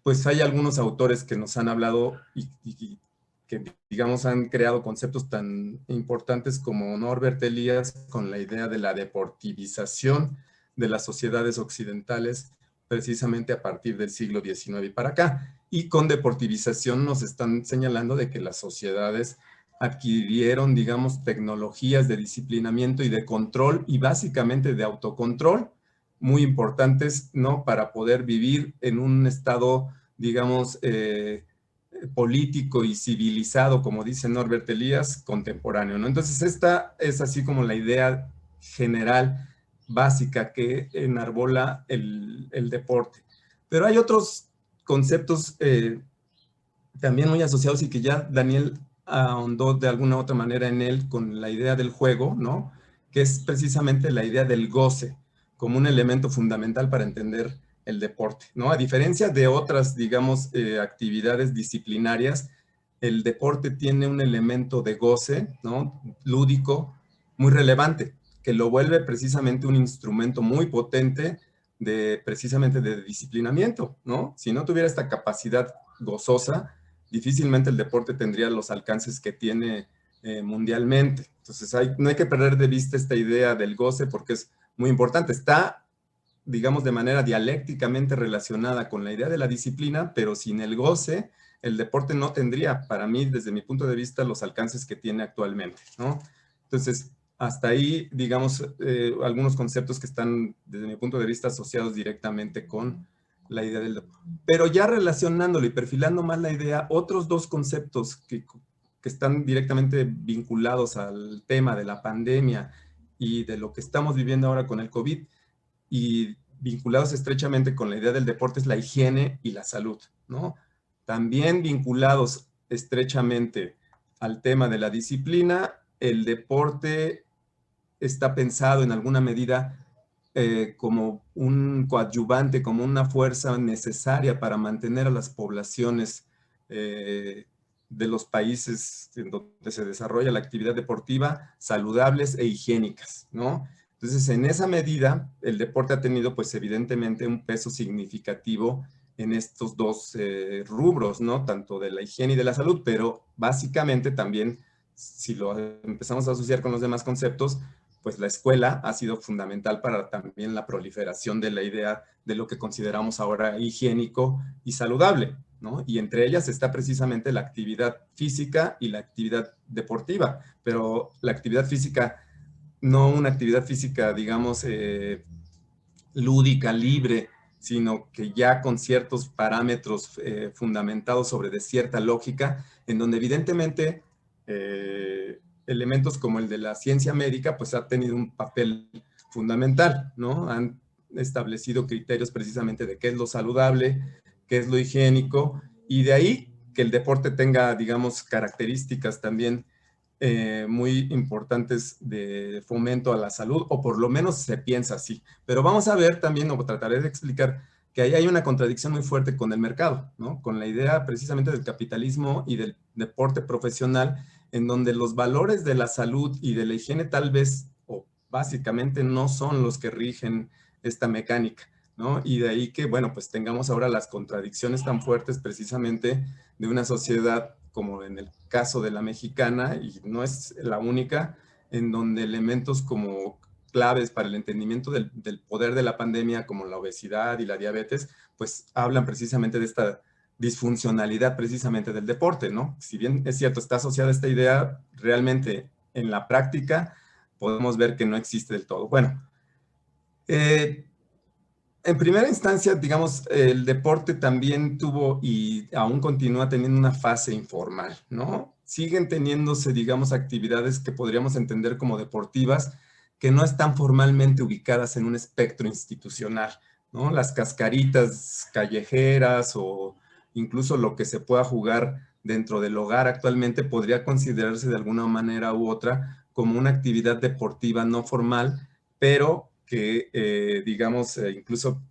pues hay algunos autores que nos han hablado y que, digamos, han creado conceptos tan importantes como Norbert Elias con la idea de la deportivización de las sociedades occidentales, precisamente a partir del siglo XIX y para acá. Y con deportivización nos están señalando de que las sociedades adquirieron, digamos, tecnologías de disciplinamiento y de control y básicamente de autocontrol muy importantes, ¿no? Para poder vivir en un estado, digamos, político y civilizado, como dice Norbert Elias, contemporáneo, ¿no? Entonces, esta es así como la idea general básica que enarbola el deporte. Pero hay otros conceptos también muy asociados y que ya Daniel ahondó de alguna u otra manera en él con la idea del juego, ¿no? Que es precisamente la idea del goce como un elemento fundamental para entender el deporte, ¿no? A diferencia de otras, digamos, actividades disciplinarias, el deporte tiene un elemento de goce, ¿no? Lúdico, muy relevante, que lo vuelve precisamente un instrumento muy potente precisamente de disciplinamiento, ¿no? Si no tuviera esta capacidad gozosa, difícilmente el deporte tendría los alcances que tiene mundialmente. Entonces, no hay que perder de vista esta idea del goce porque es muy importante. Está, digamos, de manera dialécticamente relacionada con la idea de la disciplina, pero sin el goce, el deporte no tendría, para mí, desde mi punto de vista, los alcances que tiene actualmente, ¿no? Entonces, hasta ahí, digamos, algunos conceptos que están, desde mi punto de vista, asociados directamente con la idea del deporte. Pero ya relacionándolo y perfilando más la idea, otros dos conceptos que están directamente vinculados al tema de la pandemia y de lo que estamos viviendo ahora con el COVID y vinculados estrechamente con la idea del deporte es la higiene y la salud, ¿no? También vinculados estrechamente al tema de la disciplina, el deporte está pensado en alguna medida como un coadyuvante, como una fuerza necesaria para mantener a las poblaciones de los países en donde se desarrolla la actividad deportiva saludables e higiénicas, ¿no? Entonces, en esa medida, el deporte ha tenido, pues, evidentemente, un peso significativo en estos dos rubros, ¿no? Tanto de la higiene y de la salud, pero básicamente también, si lo empezamos a asociar con los demás conceptos, pues la escuela ha sido fundamental para también la proliferación de la idea de lo que consideramos ahora higiénico y saludable, ¿no? Y entre ellas está precisamente la actividad física y la actividad deportiva, pero la actividad física, no una actividad física, digamos, lúdica, libre, sino que ya con ciertos parámetros fundamentados sobre de cierta lógica, en donde evidentemente elementos como el de la ciencia médica, pues ha tenido un papel fundamental, ¿no? Han establecido criterios precisamente de qué es lo saludable, qué es lo higiénico, y de ahí que el deporte tenga, digamos, características también muy importantes de fomento a la salud, o por lo menos se piensa así. Pero vamos a ver también, o trataré de explicar, que ahí hay una contradicción muy fuerte con el mercado, ¿no? Con la idea precisamente del capitalismo y del deporte profesional, en donde los valores de la salud y de la higiene tal vez, o básicamente, no son los que rigen esta mecánica, ¿no? Y de ahí que, bueno, pues tengamos ahora las contradicciones tan fuertes precisamente de una sociedad como en el caso de la mexicana, y no es la única, en donde elementos como claves para el entendimiento del poder de la pandemia, como la obesidad y la diabetes, pues hablan precisamente de esta disfuncionalidad precisamente del deporte, ¿no? Si bien es cierto, está asociada esta idea, realmente en la práctica podemos ver que no existe del todo. Bueno, en primera instancia, digamos, el deporte también tuvo y aún continúa teniendo una fase informal, ¿no? siguen teniéndose, digamos, actividades que podríamos entender como deportivas, que no están formalmente ubicadas en un espectro institucional, ¿no? Las cascaritas callejeras o incluso lo que se pueda jugar dentro del hogar actualmente podría considerarse de alguna manera u otra como una actividad deportiva no formal, pero que, digamos, incluso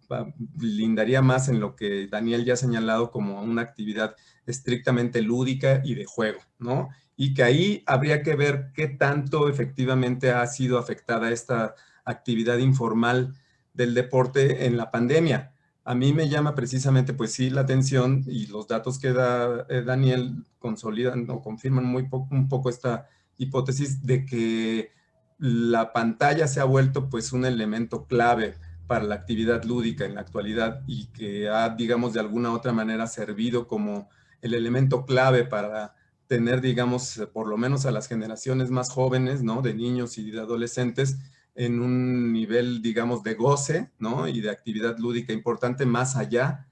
lindaría más en lo que Daniel ya ha señalado como una actividad estrictamente lúdica y de juego, ¿no? Y que ahí habría que ver qué tanto efectivamente ha sido afectada esta actividad informal del deporte en la pandemia. A mí me llama precisamente, pues sí, la atención, y los datos que da Daniel consolidan o confirman un poco esta hipótesis de que la pantalla se ha vuelto pues un elemento clave para la actividad lúdica en la actualidad y que ha, digamos, de alguna u otra manera servido como el elemento clave para tener, digamos, por lo menos a las generaciones más jóvenes, ¿no? De niños y de adolescentes en un nivel, digamos, de goce, ¿no? Y de actividad lúdica importante más allá,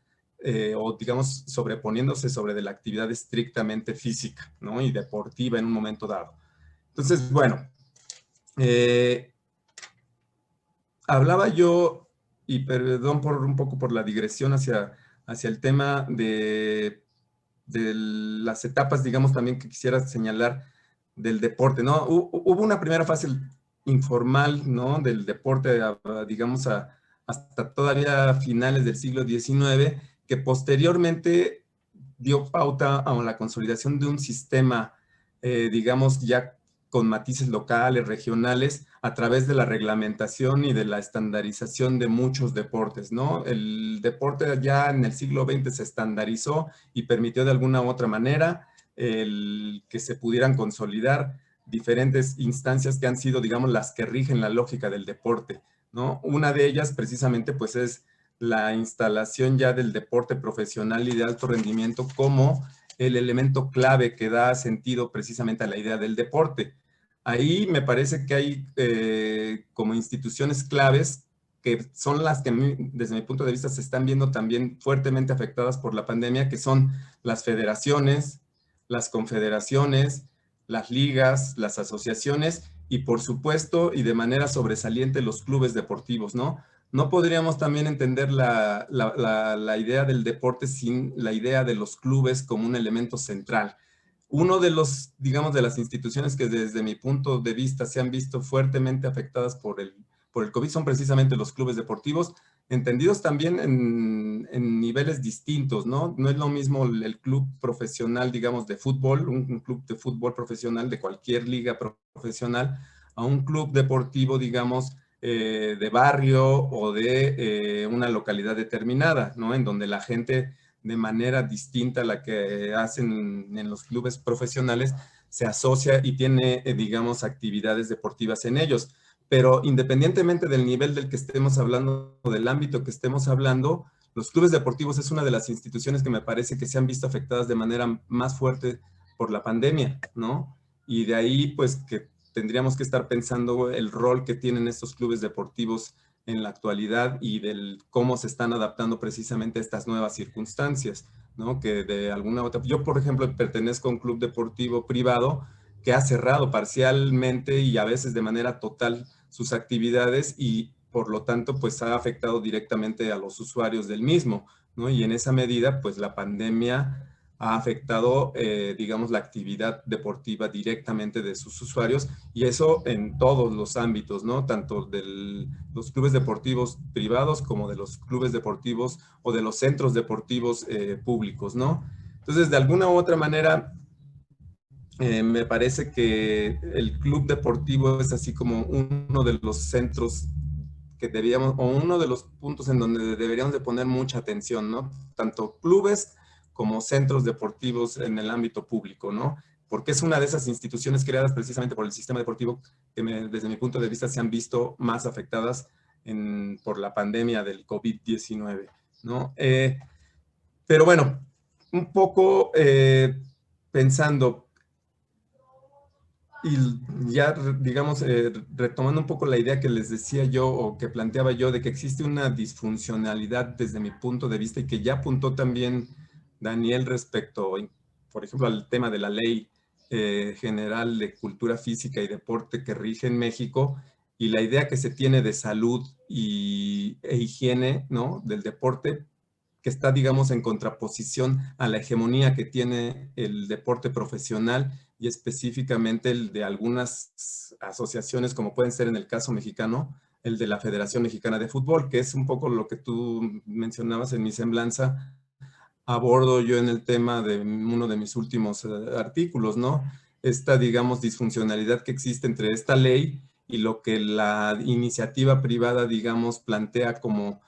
o digamos, sobreponiéndose sobre de la actividad estrictamente física, ¿no? Y deportiva en un momento dado. Entonces, bueno, hablaba yo, y perdón por un poco por la digresión hacia el tema de las etapas, digamos, también que quisiera señalar del deporte, ¿no? Hubo una primera fase informal, ¿no? Del deporte, digamos, hasta todavía finales del siglo XIX, que posteriormente dio pauta a la consolidación de un sistema, digamos, ya con matices locales, regionales, a través de la reglamentación y de la estandarización de muchos deportes, ¿no? El deporte ya en el siglo XX se estandarizó y permitió de alguna u otra manera el que se pudieran consolidar diferentes instancias que han sido, digamos, las que rigen la lógica del deporte, ¿no? Una de ellas precisamente pues es la instalación ya del deporte profesional y de alto rendimiento como el elemento clave que da sentido precisamente a la idea del deporte. Ahí me parece que hay como instituciones claves que son las que desde mi punto de vista se están viendo también fuertemente afectadas por la pandemia, que son las federaciones, las confederaciones, las ligas, las asociaciones y por supuesto y de manera sobresaliente los clubes deportivos, ¿no? No podríamos también entender la idea del deporte sin la idea de los clubes como un elemento central. Uno de los, digamos, de las instituciones que desde mi punto de vista se han visto fuertemente afectadas por el COVID son precisamente los clubes deportivos, entendidos también en niveles distintos, ¿no? No es lo mismo el club profesional, digamos, de fútbol, un club de fútbol profesional de cualquier liga profesional, a un club deportivo, digamos, de barrio o de una localidad determinada, ¿no? En donde la gente de manera distinta a la que hacen en los clubes profesionales se asocia y tiene, digamos, actividades deportivas en ellos. Pero independientemente del nivel del que estemos hablando o del ámbito que estemos hablando, los clubes deportivos es una de las instituciones que me parece que se han visto afectadas de manera más fuerte por la pandemia, ¿no? Y de ahí, pues, que tendríamos que estar pensando el rol que tienen estos clubes deportivos en la actualidad y del cómo se están adaptando precisamente a estas nuevas circunstancias, ¿no? Que de alguna otra... Yo, por ejemplo, pertenezco a un club deportivo privado que ha cerrado parcialmente y a veces de manera total sus actividades y por lo tanto pues ha afectado directamente a los usuarios del mismo, ¿no? Y en esa medida pues la pandemia ha afectado, digamos, la actividad deportiva directamente de sus usuarios y eso en todos los ámbitos, ¿no? Tanto de los clubes deportivos privados como de los clubes deportivos o de los centros deportivos públicos, ¿no? Entonces, de alguna u otra manera, me parece que el club deportivo es así como uno de los centros que debíamos, o uno de los puntos en donde deberíamos de poner mucha atención, ¿no? Tanto clubes como centros deportivos en el ámbito público, ¿no? Porque es una de esas instituciones creadas precisamente por el sistema deportivo que desde mi punto de vista se han visto más afectadas por la pandemia del COVID-19, ¿no? Pero bueno, un poco pensando, y ya, digamos, retomando un poco la idea que les decía yo o que planteaba yo de que existe una disfuncionalidad desde mi punto de vista y que ya apuntó también Daniel respecto, por ejemplo, al tema de la ley general de cultura física y deporte que rige en México, y la idea que se tiene de salud e higiene, ¿no?, del deporte, que está, digamos, en contraposición a la hegemonía que tiene el deporte profesional y específicamente el de algunas asociaciones, como pueden ser en el caso mexicano, el de la Federación Mexicana de Fútbol, que es un poco lo que tú mencionabas en mi semblanza, abordo yo en el tema de uno de mis últimos artículos, ¿no? Esta, digamos, disfuncionalidad que existe entre esta ley y lo que la iniciativa privada, digamos, plantea como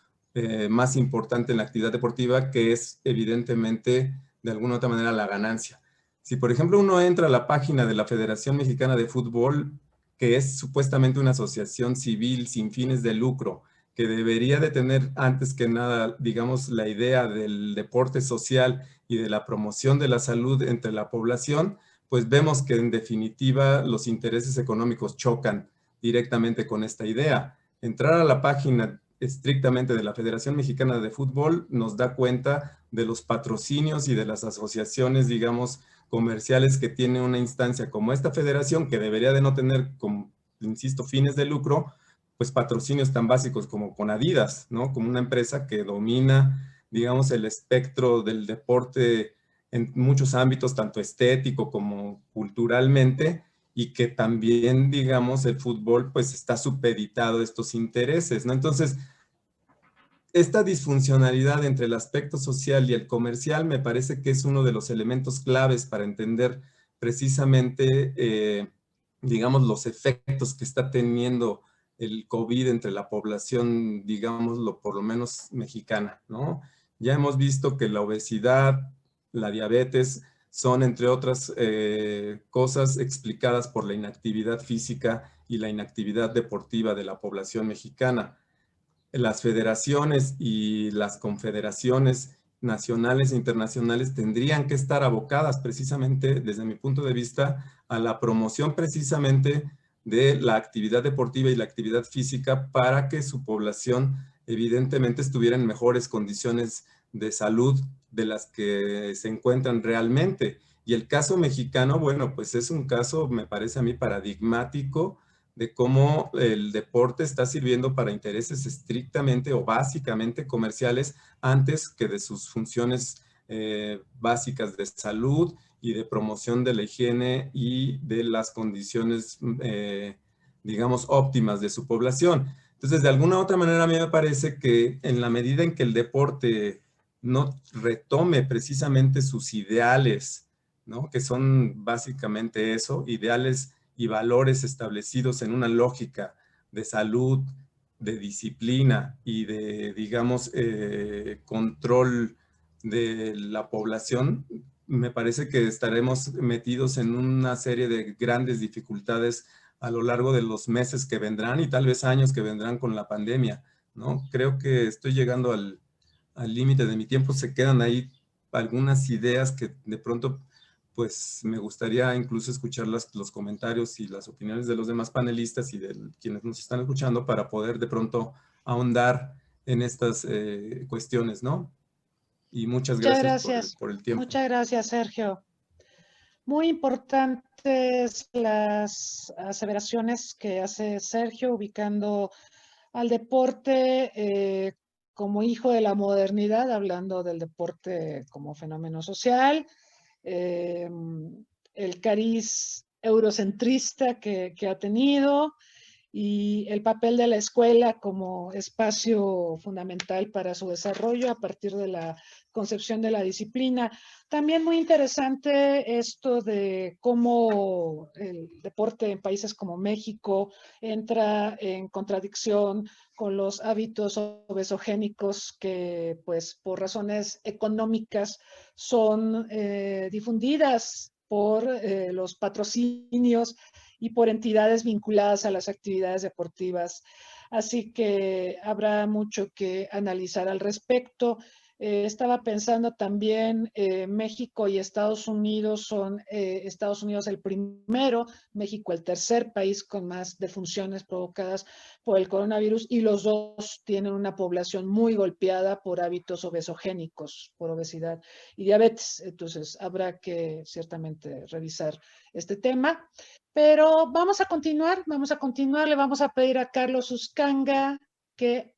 más importante en la actividad deportiva, que es evidentemente, de alguna u otra manera, la ganancia. Si, por ejemplo, uno entra a la página de la Federación Mexicana de Fútbol, que es supuestamente una asociación civil sin fines de lucro, que debería de tener antes que nada, digamos, la idea del deporte social y de la promoción de la salud entre la población, pues vemos que en definitiva los intereses económicos chocan directamente con esta idea. Entrar a la página estrictamente de la Federación Mexicana de Fútbol nos da cuenta de los patrocinios y de las asociaciones, digamos, comerciales que tiene una instancia como esta federación, que debería de no tener, como, insisto, fines de lucro, pues patrocinios tan básicos como con Adidas, ¿no? Como una empresa que domina, digamos, el espectro del deporte en muchos ámbitos, tanto estético como culturalmente, y que también, digamos, el fútbol pues está supeditado a estos intereses, ¿no? Entonces, esta disfuncionalidad entre el aspecto social y el comercial me parece que es uno de los elementos claves para entender precisamente, digamos, los efectos que está teniendo el COVID entre la población, digámoslo, por lo menos mexicana, ¿no? Ya hemos visto que la obesidad, la diabetes, son, entre otras cosas, explicadas por la inactividad física y la inactividad deportiva de la población mexicana. Las federaciones y las confederaciones nacionales e internacionales tendrían que estar abocadas precisamente, desde mi punto de vista, a la promoción precisamente de la actividad deportiva y la actividad física para que su población evidentemente estuviera en mejores condiciones de salud de las que se encuentran realmente. Y el caso mexicano, bueno, pues es un caso, me parece a mí, paradigmático de cómo el deporte está sirviendo para intereses estrictamente o básicamente comerciales antes que de sus funciones básicas de salud y de promoción de la higiene y de las condiciones, digamos, óptimas de su población. Entonces, de alguna u otra manera, a mí me parece que en la medida en que el deporte no retome precisamente sus ideales, ¿no?, que son básicamente eso, ideales y valores establecidos en una lógica de salud, de disciplina y de, digamos, control de la población, me parece que estaremos metidos en una serie de grandes dificultades a lo largo de los meses que vendrán y tal vez años que vendrán con la pandemia, ¿no? Creo que estoy llegando al límite de mi tiempo. Se quedan ahí algunas ideas que de pronto pues me gustaría incluso escuchar los comentarios y las opiniones de los demás panelistas y de quienes nos están escuchando para poder de pronto ahondar en estas cuestiones, ¿no? Y muchas gracias por el tiempo. Muchas gracias, Sergio. Muy importantes las aseveraciones que hace Sergio, ubicando al deporte como hijo de la modernidad, hablando del deporte como fenómeno social, el cariz eurocentrista que ha tenido y el papel de la escuela como espacio fundamental para su desarrollo a partir de la concepción de la disciplina. También muy interesante esto de cómo el deporte en países como México entra en contradicción con los hábitos obesogénicos que, pues, por razones económicas son difundidas por los patrocinios y por entidades vinculadas a las actividades deportivas. Así que habrá mucho que analizar al respecto. Estaba pensando también, México y Estados Unidos son, Estados Unidos el primero, México el tercer país con más defunciones provocadas por el coronavirus, y los dos tienen una población muy golpeada por hábitos obesogénicos, por obesidad y diabetes. Entonces habrá que ciertamente revisar este tema. Pero vamos a continuar, le vamos a pedir a Carlos Uscanga que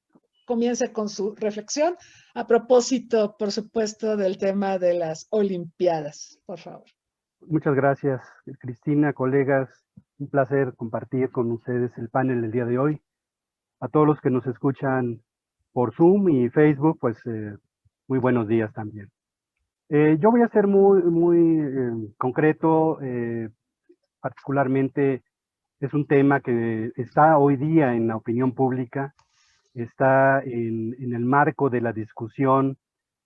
comience con su reflexión a propósito, por supuesto, del tema de las Olimpiadas. Por favor. Muchas gracias, Cristina, colegas. Un placer compartir con ustedes el panel del día de hoy. A todos los que nos escuchan por Zoom y Facebook, pues muy buenos días también. Yo voy a ser muy concreto, particularmente es un tema que está hoy día en la opinión pública, está en el marco de la discusión,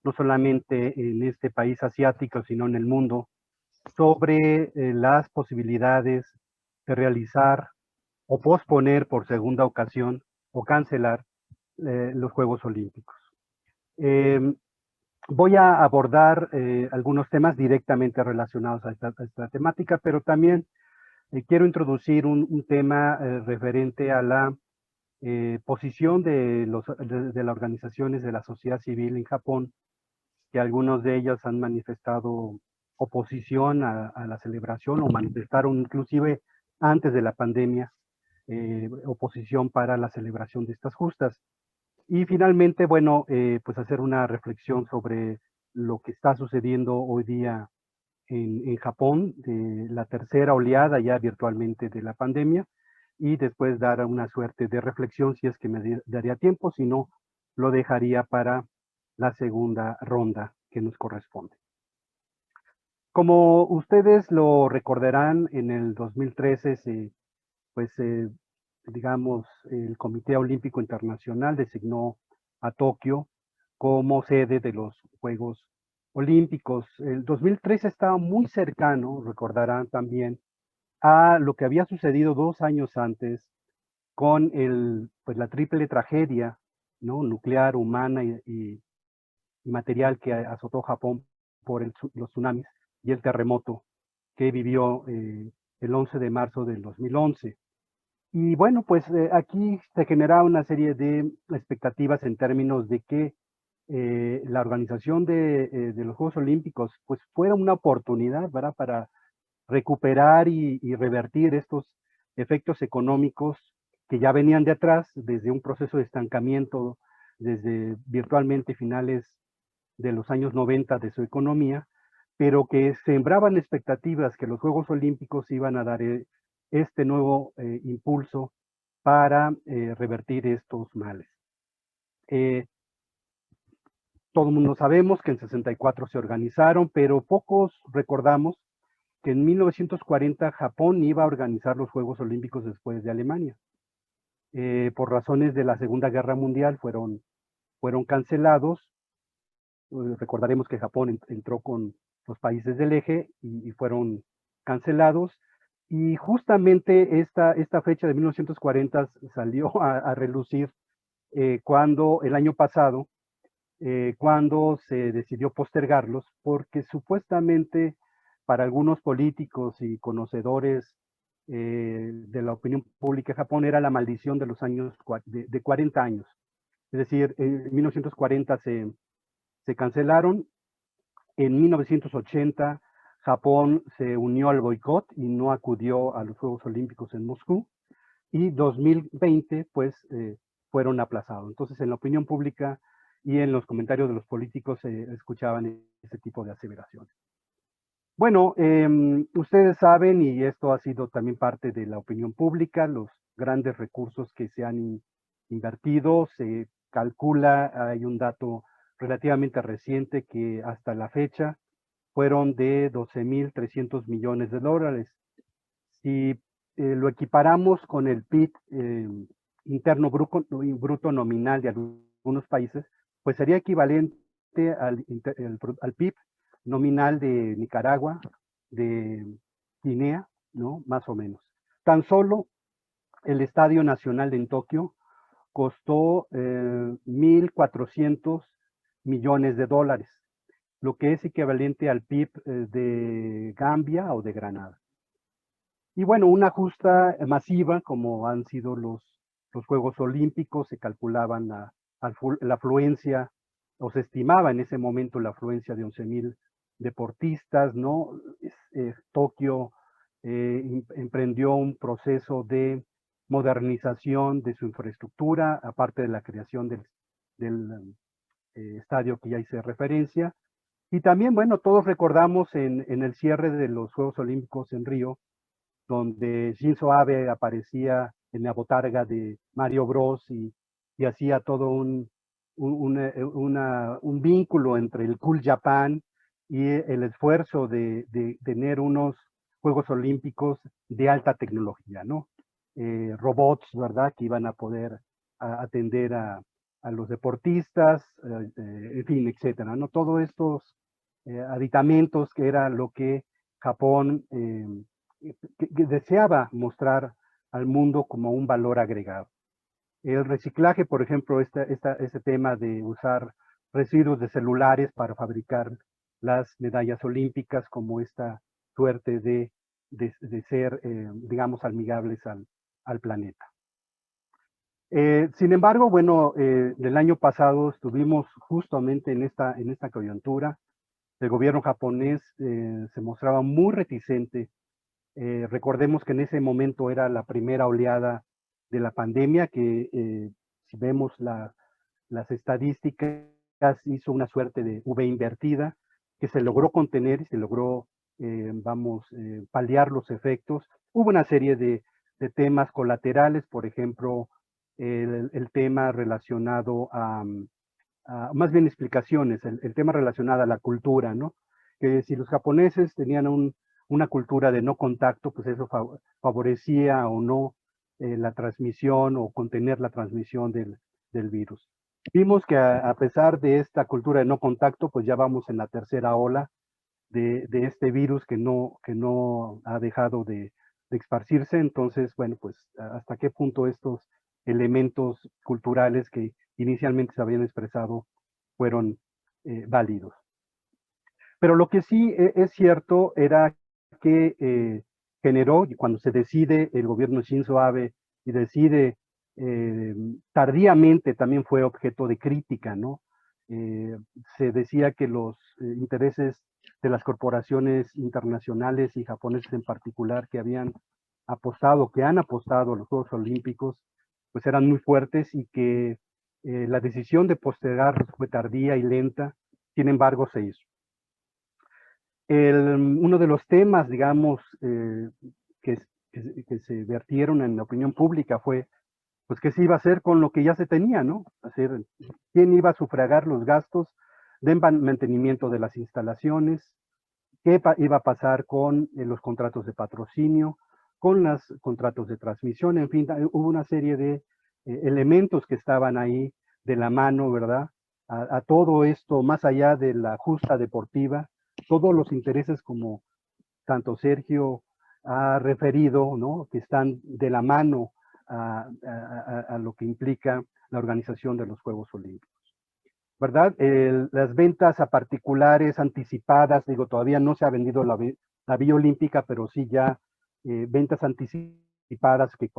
no solamente en este país asiático, sino en el mundo, sobre las posibilidades de realizar o posponer por segunda ocasión o cancelar los Juegos Olímpicos. Voy a abordar algunos temas directamente relacionados a esta temática, pero también quiero introducir un tema referente a la posición de las organizaciones de la sociedad civil en Japón, que algunos de ellos han manifestado oposición a la celebración o manifestaron inclusive antes de la pandemia oposición para la celebración de estas justas. Y finalmente, bueno, pues hacer una reflexión sobre lo que está sucediendo hoy día en Japón, de la tercera oleada ya virtualmente de la pandemia, y después dar una suerte de reflexión si es que me daría tiempo, si no, lo dejaría para la segunda ronda que nos corresponde. Como ustedes lo recordarán, en el 2013, digamos, el Comité Olímpico Internacional designó a Tokio como sede de los Juegos Olímpicos. El 2013 estaba muy cercano, recordarán también, a lo que había sucedido 2 años antes con la triple tragedia, ¿no?, nuclear, humana y material que azotó Japón por los tsunamis y el terremoto que vivió el 11 de marzo del 2011. Y bueno, pues aquí se genera una serie de expectativas en términos de que la organización de los Juegos Olímpicos pues fuera una oportunidad, ¿verdad?, para recuperar y revertir estos efectos económicos que ya venían de atrás desde un proceso de estancamiento desde virtualmente finales de los años 90 de su economía, pero que sembraban expectativas que los Juegos Olímpicos iban a dar este nuevo impulso para revertir estos males. Todo el mundo sabemos que en 64 se organizaron, pero pocos recordamos que en 1940 Japón iba a organizar los Juegos Olímpicos después de Alemania. Por razones de la Segunda Guerra Mundial fueron cancelados. Recordaremos que Japón entró con los países del eje y fueron cancelados. Y justamente esta fecha de 1940 salió a relucir cuando el año pasado, cuando se decidió postergarlos, porque supuestamente para algunos políticos y conocedores de la opinión pública de Japón era la maldición de los años de 40 años. Es decir, en 1940 se cancelaron, en 1980 Japón se unió al boicot y no acudió a los Juegos Olímpicos en Moscú, y 2020 pues fueron aplazados. Entonces en la opinión pública y en los comentarios de los políticos se escuchaban ese tipo de aseveraciones. Bueno, ustedes saben, y esto ha sido también parte de la opinión pública, los grandes recursos que se han invertido. Se calcula, hay un dato relativamente reciente, que hasta la fecha fueron de 12.300 millones de dólares. Si lo equiparamos con el PIB interno bruto nominal de algunos países, pues sería equivalente al PIB nominal de Nicaragua, de Guinea, ¿no?, más o menos. Tan solo el Estadio Nacional en Tokio costó 1.400 millones de dólares, lo que es equivalente al PIB de Gambia o de Granada. Y bueno, una justa masiva, como han sido los Juegos Olímpicos, se calculaban la afluencia, o se estimaba en ese momento la afluencia de 11,000 deportistas, ¿no? Tokio emprendió un proceso de modernización de su infraestructura, aparte de la creación del estadio que ya hice referencia. Y también, bueno, todos recordamos en el cierre de los Juegos Olímpicos en Río, donde Shinzo Abe aparecía en la botarga de Mario Bros. Y hacía todo un vínculo entre el Cool Japan y el esfuerzo de tener unos Juegos Olímpicos de alta tecnología, ¿no? Robots, ¿verdad?, que iban a poder atender a los deportistas, en fin, etcétera, ¿no? Todos estos aditamentos que era lo que Japón que deseaba mostrar al mundo como un valor agregado. El reciclaje, por ejemplo, este tema de usar residuos de celulares para fabricar las medallas olímpicas, como esta suerte de ser, digamos, amigables al planeta. Sin embargo, bueno, el año pasado estuvimos justamente en esta coyuntura. El gobierno japonés se mostraba muy reticente. Recordemos que en ese momento era la primera oleada de la pandemia, que si vemos las estadísticas, hizo una suerte de V invertida, que se logró contener y se logró, paliar los efectos. Hubo una serie de temas colaterales, por ejemplo, el tema relacionado más bien explicaciones, el tema relacionado a la cultura, ¿no? Que si los japoneses tenían una cultura de no contacto, pues eso favorecía o no la transmisión o contener la transmisión del virus. Vimos que a pesar de esta cultura de no contacto, pues ya vamos en la tercera ola de este virus que no ha dejado de esparcirse. Entonces, bueno, pues hasta qué punto estos elementos culturales que inicialmente se habían expresado fueron válidos. Pero lo que sí es cierto era que generó, cuando se decide el gobierno Shinzo Abe y decide tardíamente, también fue objeto de crítica, ¿no? Se decía que los intereses de las corporaciones internacionales y japoneses en particular que han apostado a los Juegos Olímpicos, pues eran muy fuertes y que la decisión de postergarlos fue tardía y lenta, sin embargo se hizo. Uno de los temas, digamos, que se vertieron en la opinión pública fue, pues, qué se iba a hacer con lo que ya se tenía, ¿no? Hacer, ¿quién iba a sufragar los gastos de mantenimiento de las instalaciones? ¿Qué iba a pasar con los contratos de patrocinio, con los contratos de transmisión? En fin, hubo una serie de elementos que estaban ahí de la mano, ¿verdad? A todo esto, más allá de la justa deportiva, todos los intereses, como tanto Sergio ha referido, ¿no?, que están de la mano a lo que implica la organización de los Juegos Olímpicos, ¿verdad? Las ventas a particulares anticipadas, digo, todavía no se ha vendido la Villa Olímpica, pero sí ya ventas anticipadas que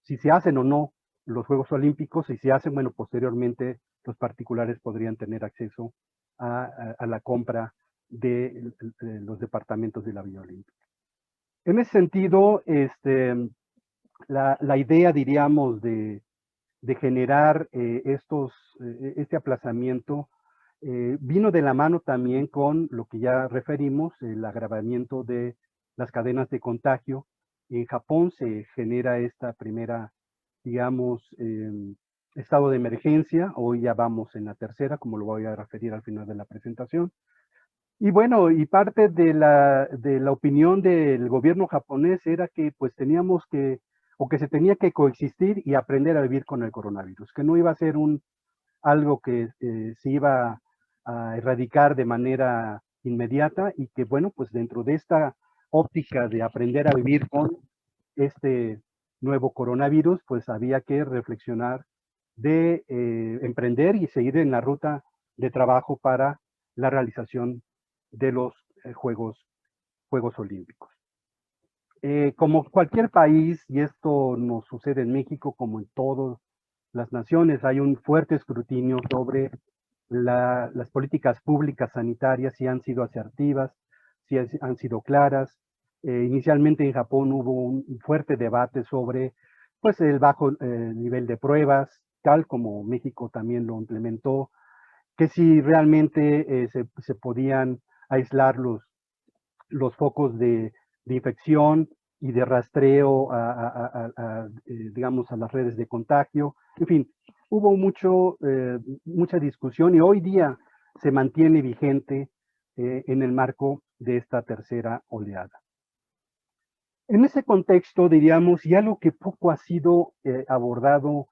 si se hacen o no los Juegos Olímpicos, y si se hacen, bueno, posteriormente los particulares podrían tener acceso a la compra de los departamentos de la Villa Olímpica. En ese sentido, la idea, diríamos, de generar este aplazamiento vino de la mano también con lo que ya referimos, el agravamiento de las cadenas de contagio. En Japón se genera esta primera, digamos, estado de emergencia. Hoy ya vamos en la tercera, como lo voy a referir al final de la presentación. Y bueno, y parte de la opinión del gobierno japonés era que pues teníamos que, o que se tenía que coexistir y aprender a vivir con el coronavirus, que no iba a ser algo que se iba a erradicar de manera inmediata, y que bueno, pues dentro de esta óptica de aprender a vivir con este nuevo coronavirus, pues había que reflexionar de emprender y seguir en la ruta de trabajo para la realización de los Juegos Olímpicos. Como cualquier país, y esto nos sucede en México como en todas las naciones, hay un fuerte escrutinio sobre las políticas públicas sanitarias, si han sido asertivas, si han sido claras. Inicialmente en Japón hubo un fuerte debate sobre pues, el bajo nivel de pruebas, tal como México también lo implementó, que si realmente se podían aislar los focos de infección y de rastreo digamos, a las redes de contagio. En fin, hubo mucha discusión y hoy día se mantiene vigente en el marco de esta tercera oleada. En ese contexto, diríamos, y algo que poco ha sido abordado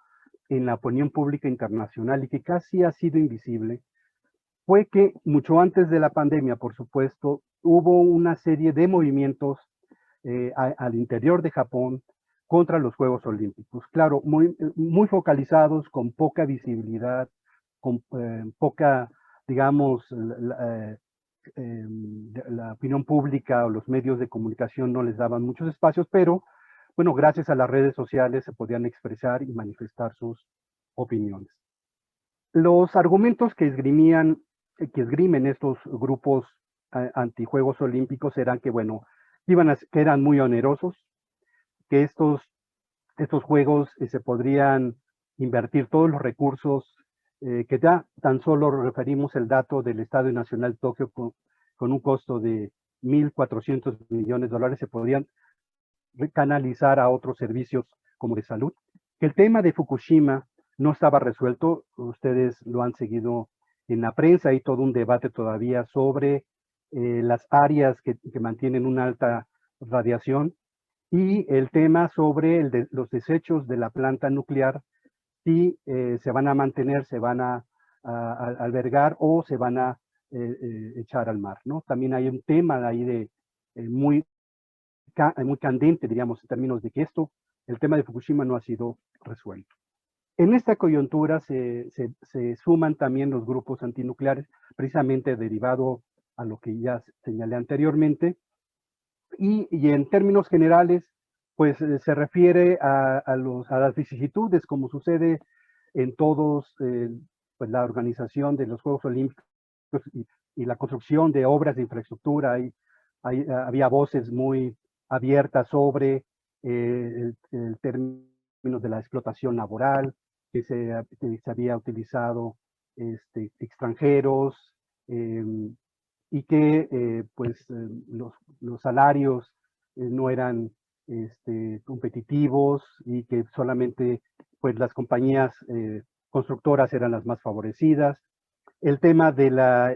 en la opinión pública internacional y que casi ha sido invisible, fue que mucho antes de la pandemia, por supuesto, hubo una serie de movimientos al interior de Japón contra los Juegos Olímpicos. Claro, muy focalizados, con poca visibilidad, con poca, digamos, la opinión pública o los medios de comunicación no les daban muchos espacios, pero bueno, gracias a las redes sociales se podían expresar y manifestar sus opiniones. Los argumentos que esgrimen estos grupos antijuegos olímpicos eran que, bueno, que eran muy onerosos, que estos juegos se podrían invertir todos los recursos, que ya tan solo referimos el dato del Estadio Nacional Tokio con un costo de $1,400 millones, se podrían canalizar a otros servicios como de salud. Que el tema de Fukushima no estaba resuelto, ustedes lo han seguido en la prensa, hay todo un debate todavía sobre las áreas que mantienen una alta radiación y el tema sobre los desechos de la planta nuclear, si se van a mantener, se van a albergar o se van a echar al mar, ¿no? También hay un tema ahí de muy candente, diríamos, en términos de que el tema de Fukushima no ha sido resuelto. En esta coyuntura se suman también los grupos antinucleares, precisamente derivado a lo que ya señalé anteriormente, y en términos generales, pues se refiere a las vicisitudes, como sucede en todos, pues la organización de los Juegos Olímpicos y la construcción de obras de infraestructura. Había voces muy abiertas sobre el término de la explotación laboral, que se había utilizado extranjeros, y que pues los salarios no eran competitivos y que solamente pues las compañías constructoras eran las más favorecidas. El tema de la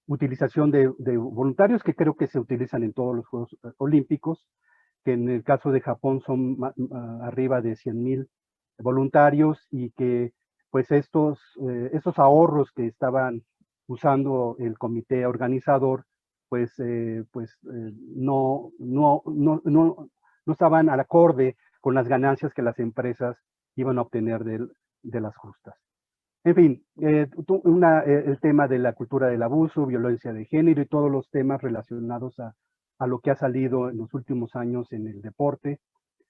utilización de voluntarios, que creo que se utilizan en todos los Juegos Olímpicos, que en el caso de Japón son arriba de 100,000 voluntarios y que pues estos ahorros que estaban usando el comité organizador, pues no estaban al acorde con las ganancias que las empresas iban a obtener de las justas. En fin, el tema de la cultura del abuso, violencia de género y todos los temas relacionados a lo que ha salido en los últimos años en el deporte,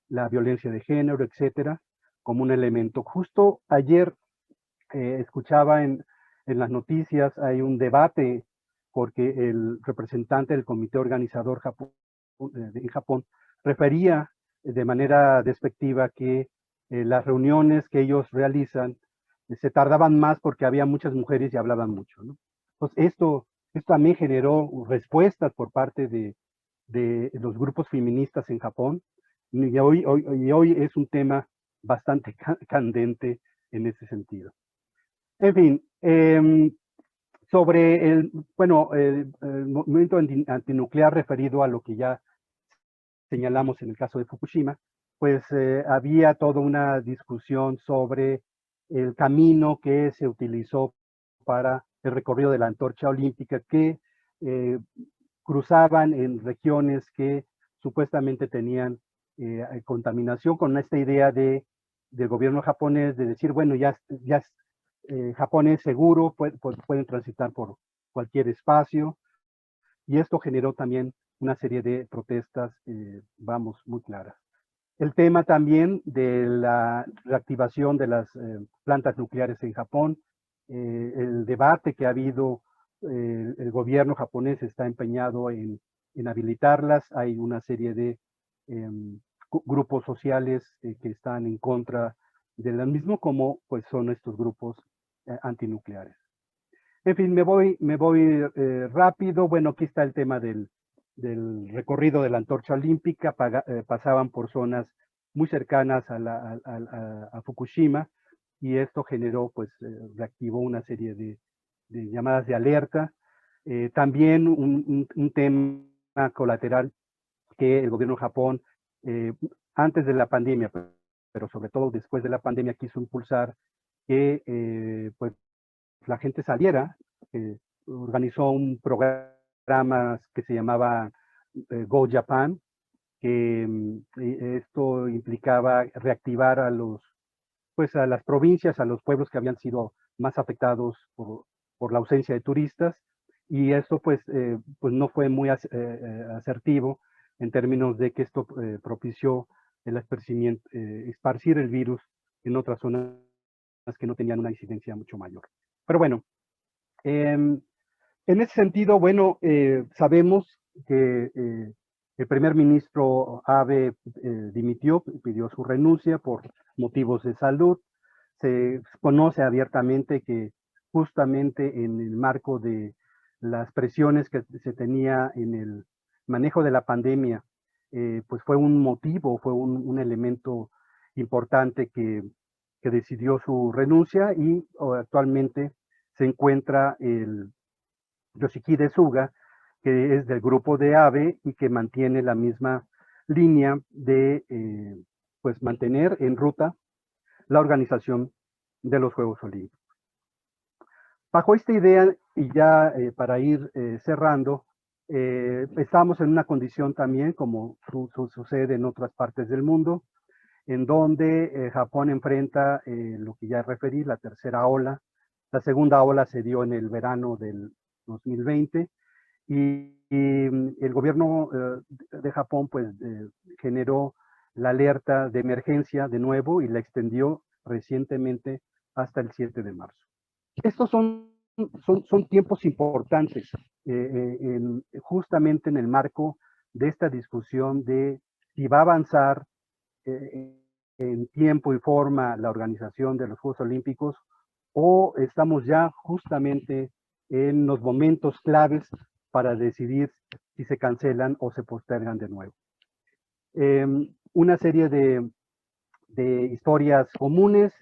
la violencia de género, etcétera, como un elemento. Justo ayer escuchaba en las noticias, hay un debate porque el representante del comité organizador en Japón refería de manera despectiva que las reuniones que ellos realizan se tardaban más porque había muchas mujeres y hablaban mucho, ¿no? Entonces, esto también generó respuestas por parte de los grupos feministas en Japón, y hoy es un tema bastante candente en ese sentido. En fin, sobre el movimiento antinuclear referido a lo que ya señalamos en el caso de Fukushima, pues había toda una discusión sobre el camino que se utilizó para el recorrido de la antorcha olímpica, que cruzaban en regiones que supuestamente tenían contaminación, con esta idea del gobierno japonés de decir, bueno, ya Japón es seguro, pueden transitar por cualquier espacio, y esto generó también una serie de protestas, vamos, muy claras. El tema también de la reactivación de las plantas nucleares en Japón, el debate que ha habido, el gobierno japonés está empeñado en habilitarlas, hay una serie de grupos sociales que están en contra de lo mismo, como pues son estos grupos antinucleares. En fin, me voy rápido. Bueno, aquí está el tema del recorrido de la antorcha olímpica. Pasaban por zonas muy cercanas a Fukushima, y esto generó, pues, reactivó una serie de llamadas de alerta. También un tema colateral que el gobierno de Japón, antes de la pandemia, pero sobre todo después de la pandemia, quiso impulsar que pues la gente saliera. Organizó un programa que se llamaba Go Japan, que esto implicaba reactivar a las provincias, a los pueblos que habían sido más afectados por la ausencia de turistas, y esto pues no fue muy asertivo en términos de que esto propició el esparcir el virus en otras zonas que no tenían una incidencia mucho mayor. Pero bueno, en ese sentido, bueno, sabemos que el primer ministro Abe dimitió, pidió su renuncia por motivos de salud. Se conoce abiertamente que justamente en el marco de las presiones que se tenía en el manejo de la pandemia, pues fue un motivo, fue un elemento importante que decidió su renuncia, y actualmente se encuentra el Yoshihide Suga, que es del grupo de Abe y que mantiene la misma línea de pues mantener en ruta la organización de los Juegos Olímpicos. Bajo esta idea, y ya para ir cerrando, estamos en una condición también, como sucede en otras partes del mundo, en donde Japón enfrenta lo que ya referí, la tercera ola. La segunda ola se dio en el verano del 2020, y el gobierno de Japón pues generó la alerta de emergencia de nuevo y la extendió recientemente hasta el 7 de marzo. Estos son tiempos importantes, justamente en el marco de esta discusión de si va a avanzar en tiempo y forma la organización de los Juegos Olímpicos, o estamos ya justamente en los momentos claves para decidir si se cancelan o se postergan de nuevo. Una serie de historias comunes.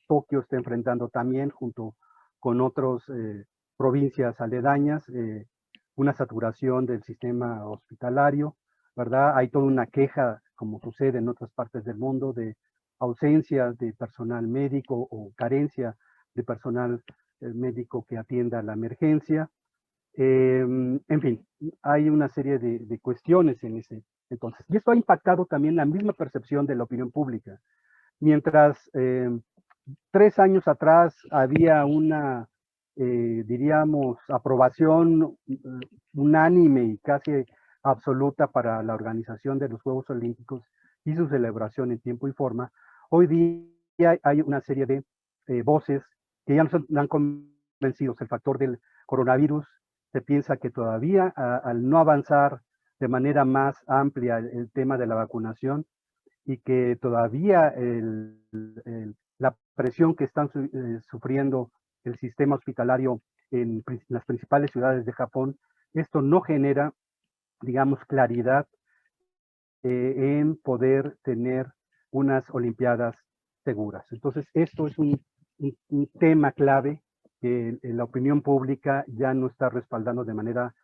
Tokio está enfrentando también, junto con otras provincias aledañas, una saturación del sistema hospitalario, ¿verdad? Hay toda una queja, como sucede en otras partes del mundo, de ausencia de personal médico o carencia de personal médico que atienda la emergencia. En fin, hay una serie de cuestiones en ese entonces. Y esto ha impactado también la misma percepción de la opinión pública. Mientras 3 años atrás había una, diríamos, aprobación unánime y casi absoluta para la organización de los Juegos Olímpicos y su celebración en tiempo y forma, hoy día hay una serie de voces que ya no han convencido. El factor del coronavirus, se piensa que todavía al no avanzar de manera más amplia el tema de la vacunación, y que todavía la presión que están sufriendo el sistema hospitalario en las principales ciudades de Japón, esto no genera, digamos, claridad en poder tener unas Olimpiadas seguras. Entonces, esto es un tema clave que la opinión pública ya no está respaldando de manera,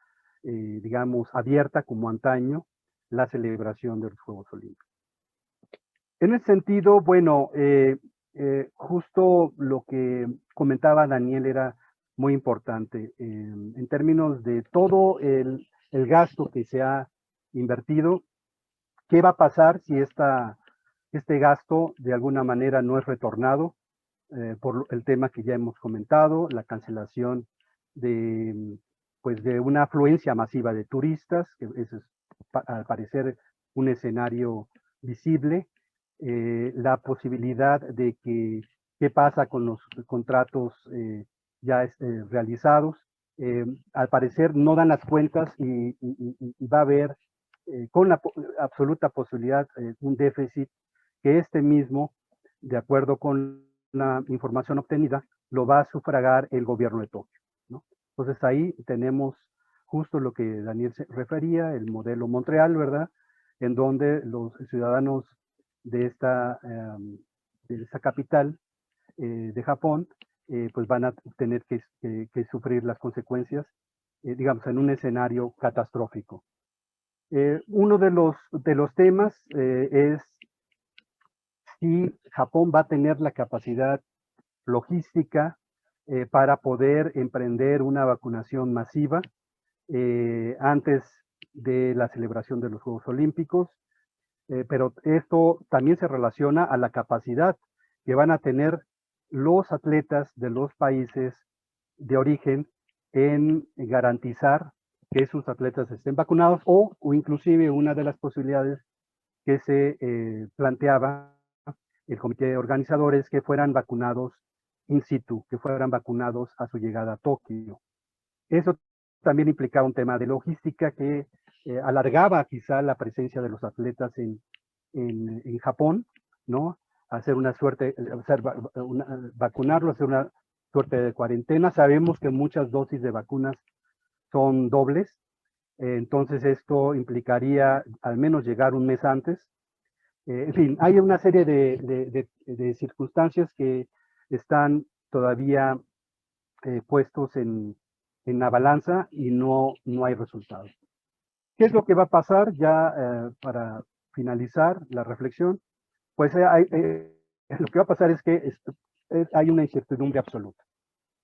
digamos, abierta como antaño la celebración de los Juegos Olímpicos. En ese sentido, bueno, justo lo que comentaba Daniel era muy importante en términos de todo el gasto que se ha invertido. ¿Qué va a pasar si este gasto de alguna manera no es retornado? por el tema que ya hemos comentado, la cancelación de, pues de una afluencia masiva de turistas, que eso es al parecer un escenario visible, la posibilidad de que qué pasa con los contratos ya realizados. Al parecer no dan las cuentas y va a haber con la absoluta posibilidad un déficit que este mismo, de acuerdo con la información obtenida, lo va a sufragar el gobierno de Tokio, ¿no? Entonces ahí tenemos justo lo que Daniel se refería, el modelo Montreal, ¿verdad? En donde los ciudadanos de esta capital de Japón, pues van a tener que sufrir las consecuencias, digamos, en un escenario catastrófico. Uno de los temas es si Japón va a tener la capacidad logística para poder emprender una vacunación masiva antes de la celebración de los Juegos Olímpicos, pero esto también se relaciona a la capacidad que van a tener los atletas de los países de origen en garantizar que sus atletas estén vacunados o inclusive una de las posibilidades que se planteaba el comité de organizadores que fueran vacunados in situ, que fueran vacunados a su llegada a Tokio. Eso también implicaba un tema de logística que alargaba quizá la presencia de los atletas en Japón, ¿no? Hacer una suerte, vacunarlos, hacer una suerte de cuarentena. Sabemos que muchas dosis de vacunas son dobles, entonces esto implicaría al menos llegar un mes antes. En fin, hay una serie de circunstancias que están todavía puestos en la balanza y no hay resultados. ¿Qué es lo que va a pasar ya para finalizar la reflexión? Pues lo que va a pasar es que hay una incertidumbre absoluta,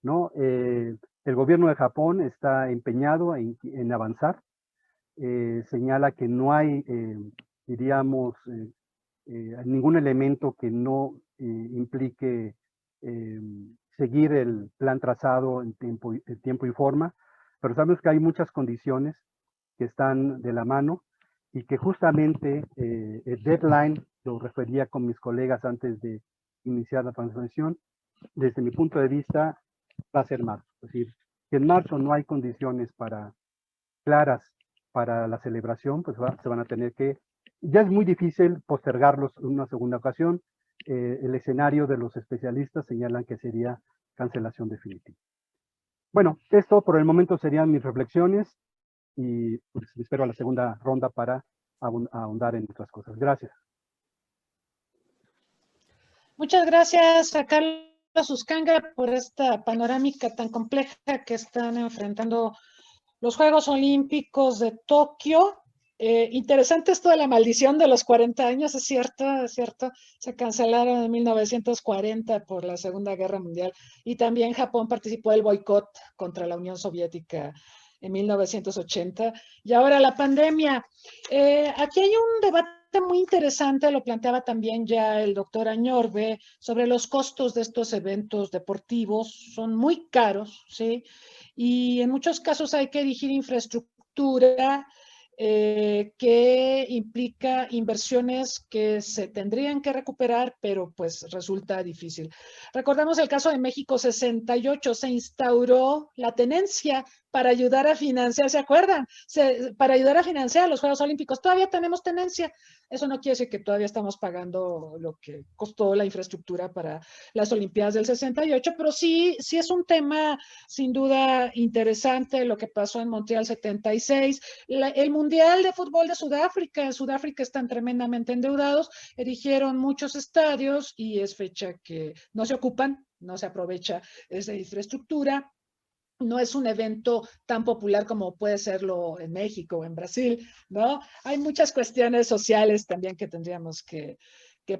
¿no? El gobierno de Japón está empeñado en avanzar, señala que no hay, diríamos, ningún elemento que no implique seguir el plan trazado en tiempo y forma, pero sabemos que hay muchas condiciones que están de la mano y que justamente el deadline, lo refería con mis colegas antes de iniciar la transmisión, desde mi punto de vista va a ser marzo. Es decir, si en marzo no hay condiciones claras para la celebración, pues se van a tener que, ya es muy difícil postergarlos en una segunda ocasión. El escenario de los especialistas señalan que sería cancelación definitiva. Bueno, esto por el momento serían mis reflexiones y pues espero a la segunda ronda para ahondar en otras cosas. Gracias. Muchas gracias a Carlos Uscanga por esta panorámica tan compleja que están enfrentando los Juegos Olímpicos de Tokio. Interesante esto de la maldición de los 40 años, es cierto, se cancelaron en 1940 por la Segunda Guerra Mundial y también Japón participó del boicot contra la Unión Soviética en 1980 y ahora la pandemia. Aquí hay un debate muy interesante, lo planteaba también ya el doctor Añorbe, sobre los costos de estos eventos deportivos, son muy caros, ¿sí? Y en muchos casos hay que erigir infraestructura que implica inversiones que se tendrían que recuperar, pero pues resulta difícil. Recordamos el caso de México 68, se instauró la tenencia para ayudar a financiar, ¿se acuerdan? Para ayudar a financiar los Juegos Olímpicos. Todavía tenemos tenencia. Eso no quiere decir que todavía estamos pagando lo que costó la infraestructura para las Olimpiadas del 68, pero sí es un tema sin duda interesante lo que pasó en Montreal 76. El Mundial de Fútbol de Sudáfrica. En Sudáfrica están tremendamente endeudados, erigieron muchos estadios y es fecha que no se ocupan, no se aprovecha esa infraestructura. No es un evento tan popular como puede serlo en México o en Brasil, ¿no? Hay muchas cuestiones sociales también que tendríamos que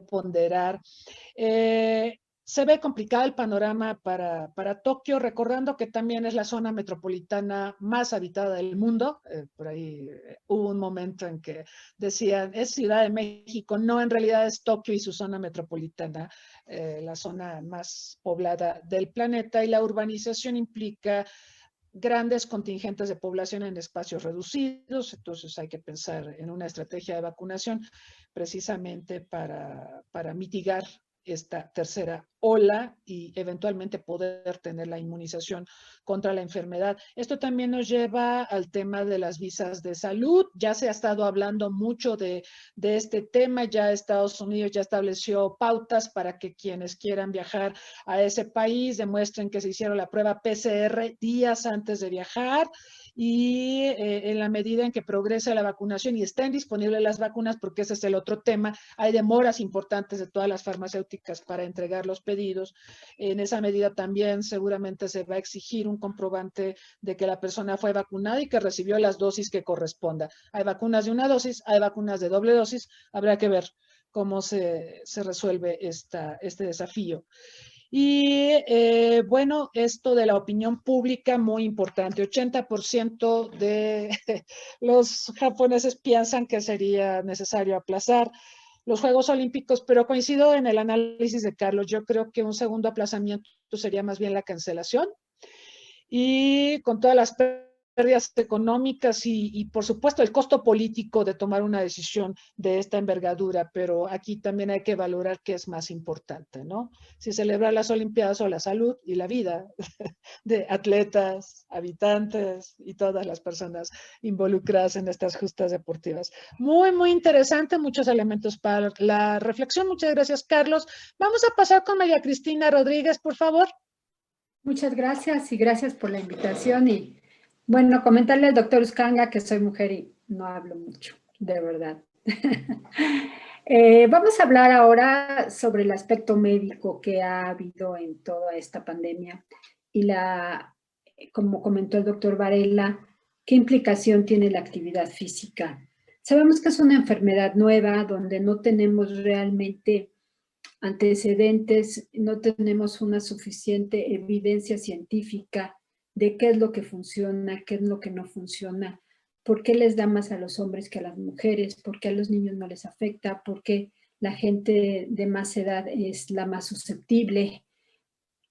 ponderar. se ve complicado el panorama para Tokio, recordando que también es la zona metropolitana más habitada del mundo. Por ahí hubo un momento en que decían, es Ciudad de México. No, en realidad es Tokio y su zona metropolitana, la zona más poblada del planeta, y la urbanización implica grandes contingentes de población en espacios reducidos. Entonces hay que pensar en una estrategia de vacunación precisamente para mitigar esta tercera ola y eventualmente poder tener la inmunización contra la enfermedad. Esto también nos lleva al tema de las visas de salud. Ya se ha estado hablando mucho de este tema. Ya Estados Unidos ya estableció pautas para que quienes quieran viajar a ese país demuestren que se hicieron la prueba PCR días antes de viajar, y en la medida en que progrese la vacunación y estén disponibles las vacunas, porque ese es el otro tema, hay demoras importantes de todas las farmacéuticas para entregar los pedidos. En esa medida también seguramente se va a exigir un comprobante de que la persona fue vacunada y que recibió las dosis que corresponda. Hay vacunas de una dosis, hay vacunas de doble dosis, habrá que ver cómo se resuelve este desafío. Y bueno, esto de la opinión pública, muy importante. 80% de los japoneses piensan que sería necesario aplazar los Juegos Olímpicos, pero coincido en el análisis de Carlos. Yo creo que un segundo aplazamiento sería más bien la cancelación, y con todas las pérdidas económicas y por supuesto el costo político de tomar una decisión de esta envergadura, pero aquí también hay que valorar qué es más importante, ¿no? Si celebrar las Olimpiadas o la salud y la vida de atletas, habitantes y todas las personas involucradas en estas justas deportivas. Muy, muy interesante, muchos elementos para la reflexión. Muchas gracias, Carlos. Vamos a pasar con María Cristina Rodríguez, por favor. Muchas gracias y gracias por la invitación. Y bueno, comentarle al doctor Uscanga que soy mujer y no hablo mucho, de verdad. Vamos a hablar ahora sobre el aspecto médico que ha habido en toda esta pandemia y como comentó el doctor Varela, qué implicación tiene la actividad física. Sabemos que es una enfermedad nueva donde no tenemos realmente antecedentes, no tenemos una suficiente evidencia científica de qué es lo que funciona, qué es lo que no funciona, por qué les da más a los hombres que a las mujeres, por qué a los niños no les afecta, por qué la gente de más edad es la más susceptible.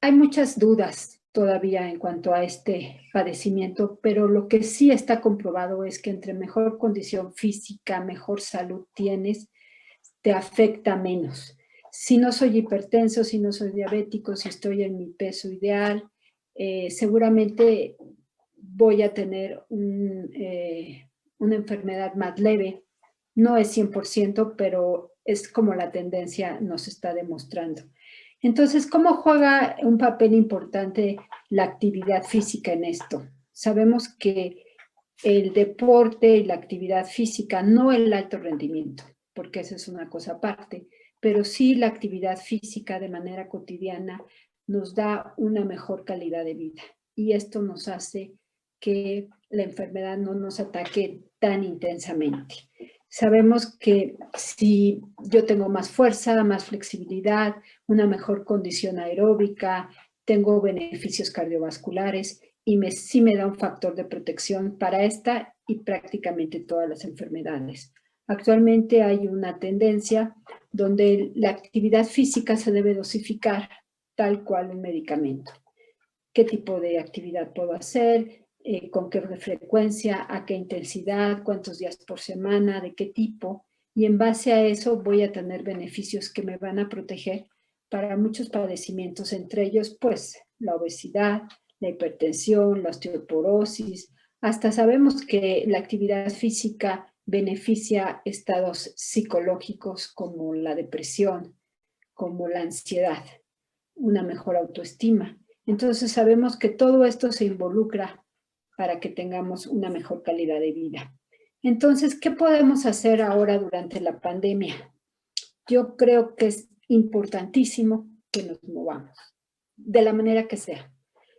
Hay muchas dudas todavía en cuanto a este padecimiento, pero lo que sí está comprobado es que entre mejor condición física, mejor salud tienes, te afecta menos. Si no soy hipertenso, si no soy diabético, si estoy en mi peso ideal, seguramente voy a tener una enfermedad más leve. No es 100%, pero es como la tendencia nos está demostrando. Entonces, ¿cómo juega un papel importante la actividad física en esto? Sabemos que el deporte y la actividad física, no el alto rendimiento, porque esa es una cosa aparte, pero sí la actividad física de manera cotidiana nos da una mejor calidad de vida. Y esto nos hace que la enfermedad no nos ataque tan intensamente. Sabemos que si yo tengo más fuerza, más flexibilidad, una mejor condición aeróbica, tengo beneficios cardiovasculares y sí me da un factor de protección para esta y prácticamente todas las enfermedades. Actualmente hay una tendencia donde la actividad física se debe dosificar tal cual un medicamento. ¿Qué tipo de actividad puedo hacer? ¿Con qué frecuencia? ¿A qué intensidad? ¿Cuántos días por semana? ¿De qué tipo? Y en base a eso voy a tener beneficios que me van a proteger para muchos padecimientos, entre ellos pues la obesidad, la hipertensión, la osteoporosis. Hasta sabemos que la actividad física beneficia estados psicológicos como la depresión, como la ansiedad, una mejor autoestima. Entonces sabemos que todo esto se involucra para que tengamos una mejor calidad de vida. Entonces, ¿qué podemos hacer ahora durante la pandemia? Yo creo que es importantísimo que nos movamos, de la manera que sea.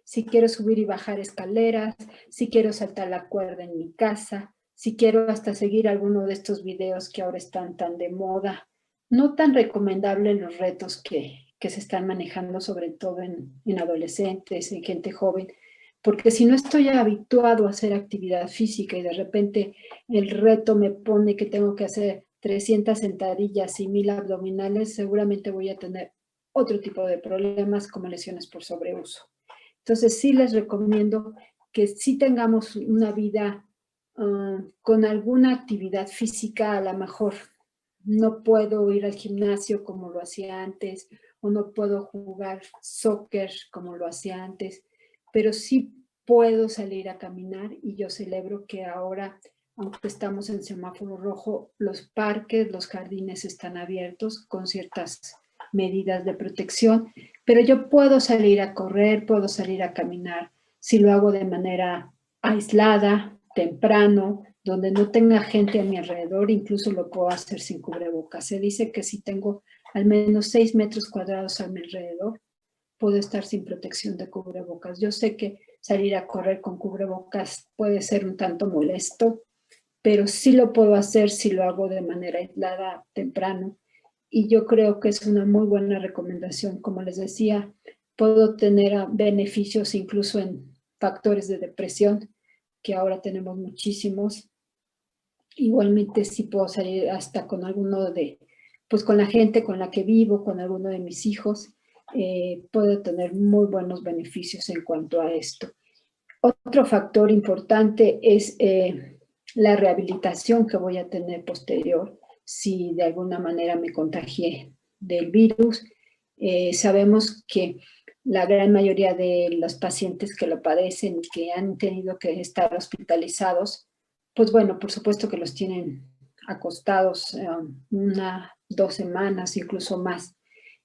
Si quiero subir y bajar escaleras, si quiero saltar la cuerda en mi casa, si quiero hasta seguir alguno de estos videos que ahora están tan de moda. No tan recomendables los retos que que se están manejando sobre todo en adolescentes, en gente joven, porque si no estoy habituado a hacer actividad física y de repente el reto me pone que tengo que hacer 300 sentadillas y 1000 abdominales, seguramente voy a tener otro tipo de problemas como lesiones por sobreuso. Entonces sí les recomiendo que sí tengamos una vida con alguna actividad física. A lo mejor no puedo ir al gimnasio como lo hacía antes, o no puedo jugar soccer como lo hacía antes, pero sí puedo salir a caminar, y yo celebro que ahora, aunque estamos en semáforo rojo, los parques, los jardines están abiertos con ciertas medidas de protección, pero yo puedo salir a correr, puedo salir a caminar, si lo hago de manera aislada, temprano, donde no tenga gente a mi alrededor, incluso lo puedo hacer sin cubrebocas. Se dice que si tengo al menos 6 metros cuadrados a mi alrededor, puedo estar sin protección de cubrebocas. Yo sé que salir a correr con cubrebocas puede ser un tanto molesto, pero sí lo puedo hacer si lo hago de manera aislada, temprano. Y yo creo que es una muy buena recomendación. Como les decía, puedo tener beneficios incluso en factores de depresión, que ahora tenemos muchísimos. Igualmente sí puedo salir hasta con alguno de, pues con la gente con la que vivo, con alguno de mis hijos. Puedo tener muy buenos beneficios en cuanto a esto. Otro factor importante es la rehabilitación que voy a tener posterior si de alguna manera me contagié del virus. Sabemos que la gran mayoría de los pacientes que lo padecen y que han tenido que estar hospitalizados, pues bueno, por supuesto que los tienen acostados 1, 2 semanas, incluso más.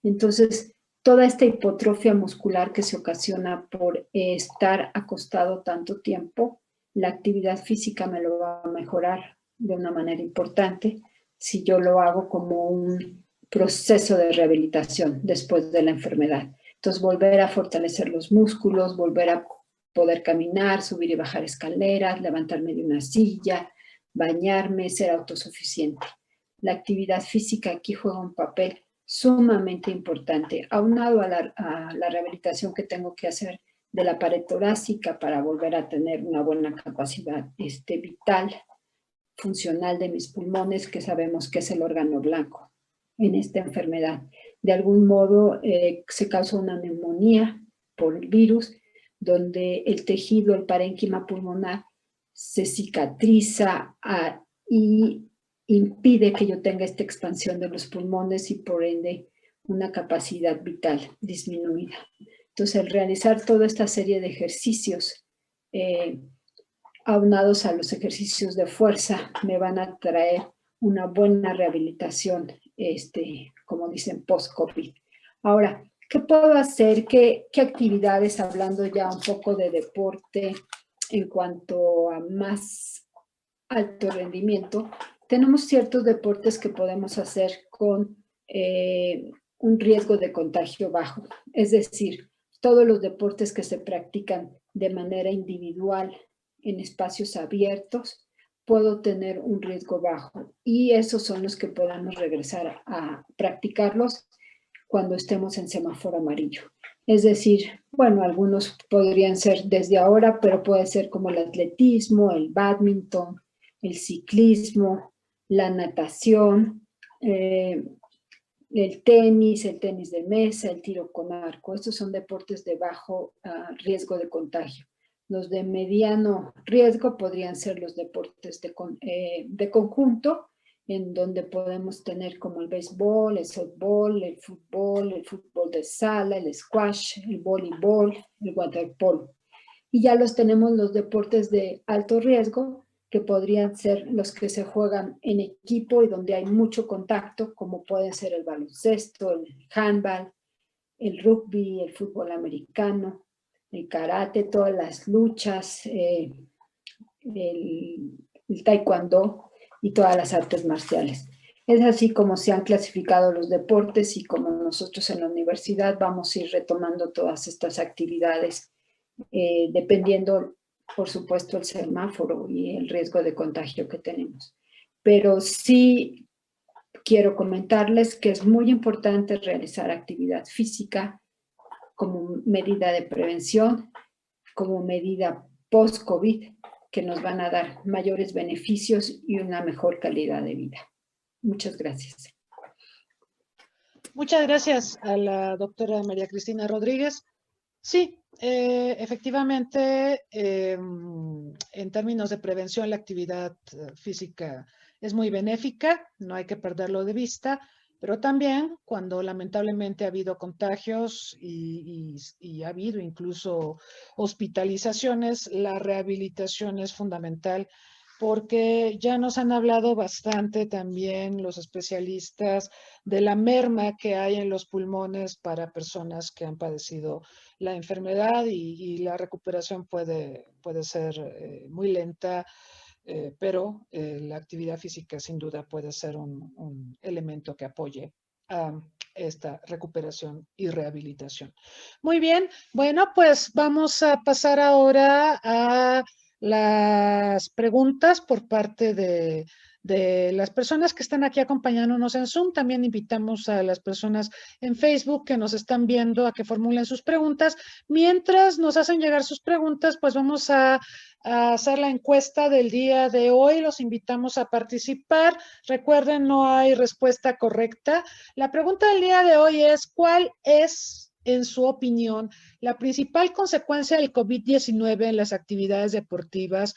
Entonces, toda esta hipotrofia muscular que se ocasiona por estar acostado tanto tiempo, la actividad física me lo va a mejorar de una manera importante si yo lo hago como un proceso de rehabilitación después de la enfermedad. Entonces, volver a fortalecer los músculos, volver a poder caminar, subir y bajar escaleras, levantarme de una silla, bañarme, ser autosuficiente. La actividad física aquí juega un papel sumamente importante, aunado a la rehabilitación que tengo que hacer de la pared torácica para volver a tener una buena capacidad vital, funcional de mis pulmones, que sabemos que es el órgano blanco en esta enfermedad. De algún modo se causa una neumonía por el virus, donde el tejido, el parénquima pulmonar, se cicatriza y impide que yo tenga esta expansión de los pulmones y por ende una capacidad vital disminuida. Entonces, el realizar toda esta serie de ejercicios aunados a los ejercicios de fuerza me van a traer una buena rehabilitación, como dicen, post-COVID. Ahora, ¿qué puedo hacer? ¿Qué actividades, hablando ya un poco de deporte en cuanto a más alto rendimiento? Tenemos ciertos deportes que podemos hacer con un riesgo de contagio bajo. Es decir, todos los deportes que se practican de manera individual en espacios abiertos, puedo tener un riesgo bajo. Y esos son los que podamos regresar a practicarlos cuando estemos en semáforo amarillo. Es decir, bueno, algunos podrían ser desde ahora, pero puede ser como el atletismo, el bádminton, el ciclismo, la natación, el tenis de mesa, el tiro con arco. Estos son deportes de bajo riesgo de contagio. Los de mediano riesgo podrían ser los deportes de conjunto, en donde podemos tener como el béisbol, el softball, el fútbol de sala, el squash, el voleibol, el waterpolo. Y ya tenemos los deportes de alto riesgo, que podrían ser los que se juegan en equipo y donde hay mucho contacto, como pueden ser el baloncesto, el handball, el rugby, el fútbol americano, el karate, todas las luchas, el taekwondo y todas las artes marciales. Es así como se han clasificado los deportes y como nosotros en la universidad vamos a ir retomando todas estas actividades, dependiendo, por supuesto, el semáforo y el riesgo de contagio que tenemos. Pero sí quiero comentarles que es muy importante realizar actividad física como medida de prevención, como medida post-COVID, que nos van a dar mayores beneficios y una mejor calidad de vida. Muchas gracias. Muchas gracias a la doctora María Cristina Rodríguez. Sí, efectivamente, en términos de prevención, la actividad física es muy benéfica, no hay que perderlo de vista, pero también cuando lamentablemente ha habido contagios y ha habido incluso hospitalizaciones, la rehabilitación es fundamental porque ya nos han hablado bastante también los especialistas de la merma que hay en los pulmones para personas que han padecido la enfermedad y la recuperación puede ser muy lenta, pero la actividad física sin duda puede ser un elemento que apoye a esta recuperación y rehabilitación. Muy bien, bueno, pues vamos a pasar ahora a las preguntas por parte de las personas que están aquí acompañándonos en Zoom. También invitamos a las personas en Facebook que nos están viendo a que formulen sus preguntas. Mientras nos hacen llegar sus preguntas, pues vamos a hacer la encuesta del día de hoy. Los invitamos a participar. Recuerden, no hay respuesta correcta. La pregunta del día de hoy es, ¿cuál es, en su opinión, la principal consecuencia del COVID-19 en las actividades deportivas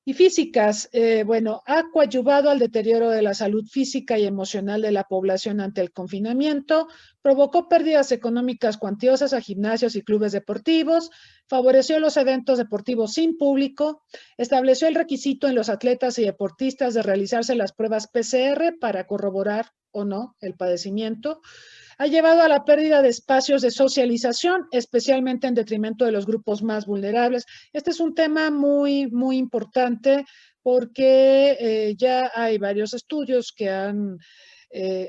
y físicas? Bueno, ha coadyuvado al deterioro de la salud física y emocional de la población ante el confinamiento, provocó pérdidas económicas cuantiosas a gimnasios y clubes deportivos, favoreció los eventos deportivos sin público, estableció el requisito en los atletas y deportistas de realizarse las pruebas PCR para corroborar o no el padecimiento, ha llevado a la pérdida de espacios de socialización, especialmente en detrimento de los grupos más vulnerables. Este es un tema muy, muy importante porque ya hay varios estudios que han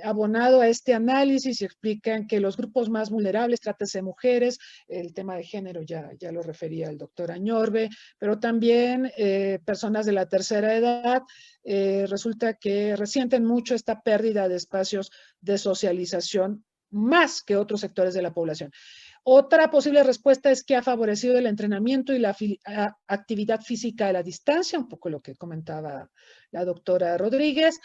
abonado a este análisis y explican que los grupos más vulnerables, trátese de mujeres, el tema de género ya lo refería el doctor Añorbe, pero también personas de la tercera edad, resulta que resienten mucho esta pérdida de espacios de socialización más que otros sectores de la población. Otra posible respuesta es que ha favorecido el entrenamiento y la actividad física a la distancia, un poco lo que comentaba la doctora Rodríguez.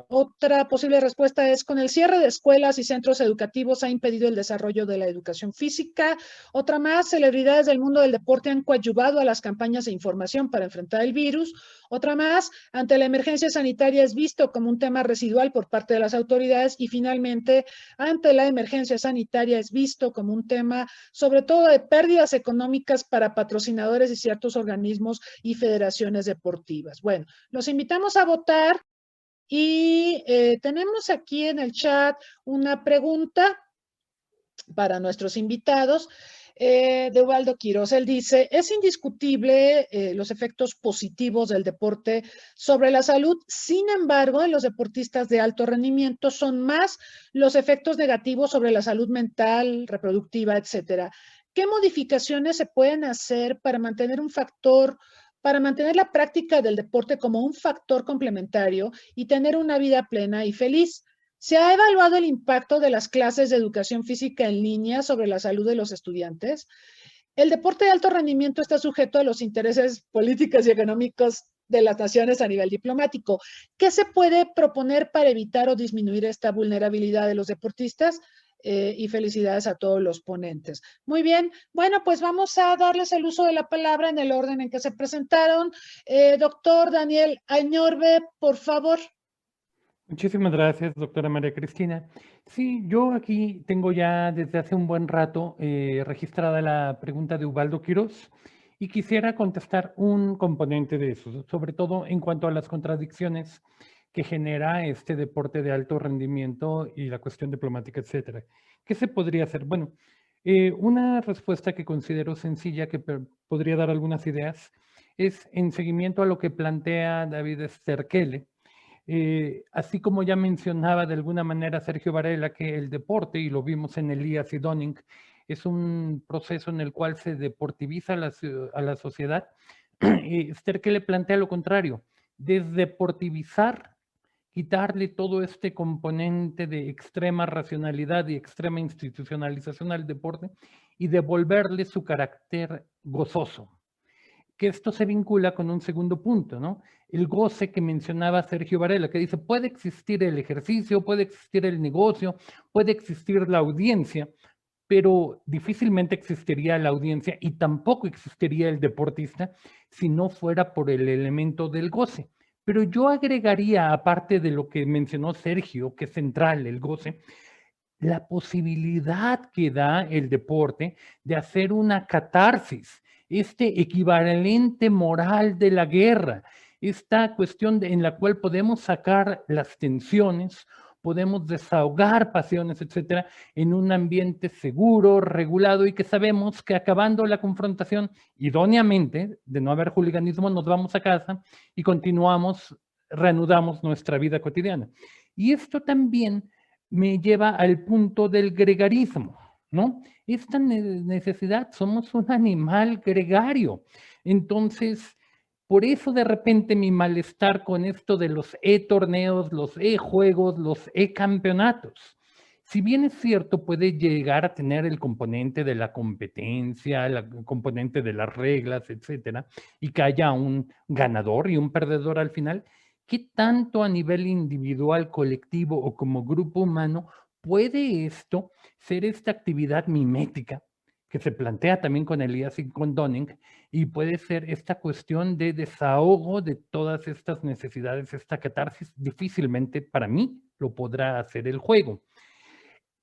Otra posible respuesta es con el cierre de escuelas y centros educativos ha impedido el desarrollo de la educación física. Otra más, celebridades del mundo del deporte han coadyuvado a las campañas de información para enfrentar el virus. Otra más, ante la emergencia sanitaria es visto como un tema residual por parte de las autoridades. Y finalmente, ante la emergencia sanitaria es visto como un tema sobre todo de pérdidas económicas para patrocinadores y ciertos organismos y federaciones deportivas. Bueno, los invitamos a votar y tenemos aquí en el chat una pregunta para nuestros invitados. De Ubaldo Quiroz. Él dice, es indiscutible los efectos positivos del deporte sobre la salud, sin embargo, en los deportistas de alto rendimiento son más los efectos negativos sobre la salud mental, reproductiva, etcétera. ¿Qué modificaciones se pueden hacer para mantener la práctica del deporte como un factor complementario y tener una vida plena y feliz? ¿Se ha evaluado el impacto de las clases de educación física en línea sobre la salud de los estudiantes? El deporte de alto rendimiento está sujeto a los intereses políticos y económicos de las naciones a nivel diplomático. ¿Qué se puede proponer para evitar o disminuir esta vulnerabilidad de los deportistas? Y felicidades a todos los ponentes. Muy bien, bueno, pues vamos a darles el uso de la palabra en el orden en que se presentaron. Doctor Daniel Añorbe, por favor. Muchísimas gracias, doctora María Cristina. Sí, yo aquí tengo ya desde hace un buen rato registrada la pregunta de Ubaldo Quiroz y quisiera contestar un componente de eso, sobre todo en cuanto a las contradicciones que genera este deporte de alto rendimiento y la cuestión diplomática, etcétera. ¿Qué se podría hacer? Bueno, una respuesta que considero sencilla, que podría dar algunas ideas, es en seguimiento a lo que plantea David Sterkele. Así como ya mencionaba de alguna manera Sergio Varela que el deporte, y lo vimos en Elías y Dunning, es un proceso en el cual se deportiviza a la sociedad, Sterkele plantea lo contrario, desdeportivizar quitarle todo este componente de extrema racionalidad y extrema institucionalización al deporte y devolverle su carácter gozoso. Que esto se vincula con un segundo punto, ¿no? El goce que mencionaba Sergio Varela, que dice, puede existir el ejercicio, puede existir el negocio, puede existir la audiencia, pero difícilmente existiría la audiencia y tampoco existiría el deportista si no fuera por el elemento del goce. Pero yo agregaría, aparte de lo que mencionó Sergio, que es central, el goce, la posibilidad que da el deporte de hacer una catarsis, este equivalente moral de la guerra, esta cuestión en la cual podemos sacar las tensiones, podemos desahogar pasiones, etcétera, en un ambiente seguro, regulado y que sabemos que acabando la confrontación idóneamente, de no haber juliganismo, nos vamos a casa y continuamos, reanudamos nuestra vida cotidiana. Y esto también me lleva al punto del gregarismo, ¿no? Esta necesidad, somos un animal gregario. Entonces, por eso de repente mi malestar con esto de los e-torneos, los e-juegos, los e-campeonatos. Si bien es cierto, puede llegar a tener el componente de la competencia, el componente de las reglas, etcétera, y que haya un ganador y un perdedor al final, ¿qué tanto a nivel individual, colectivo o como grupo humano puede esto ser esta actividad mimética que se plantea también con Elías y con Dunning y puede ser esta cuestión de desahogo de todas estas necesidades, esta catarsis? Difícilmente para mí lo podrá hacer el juego.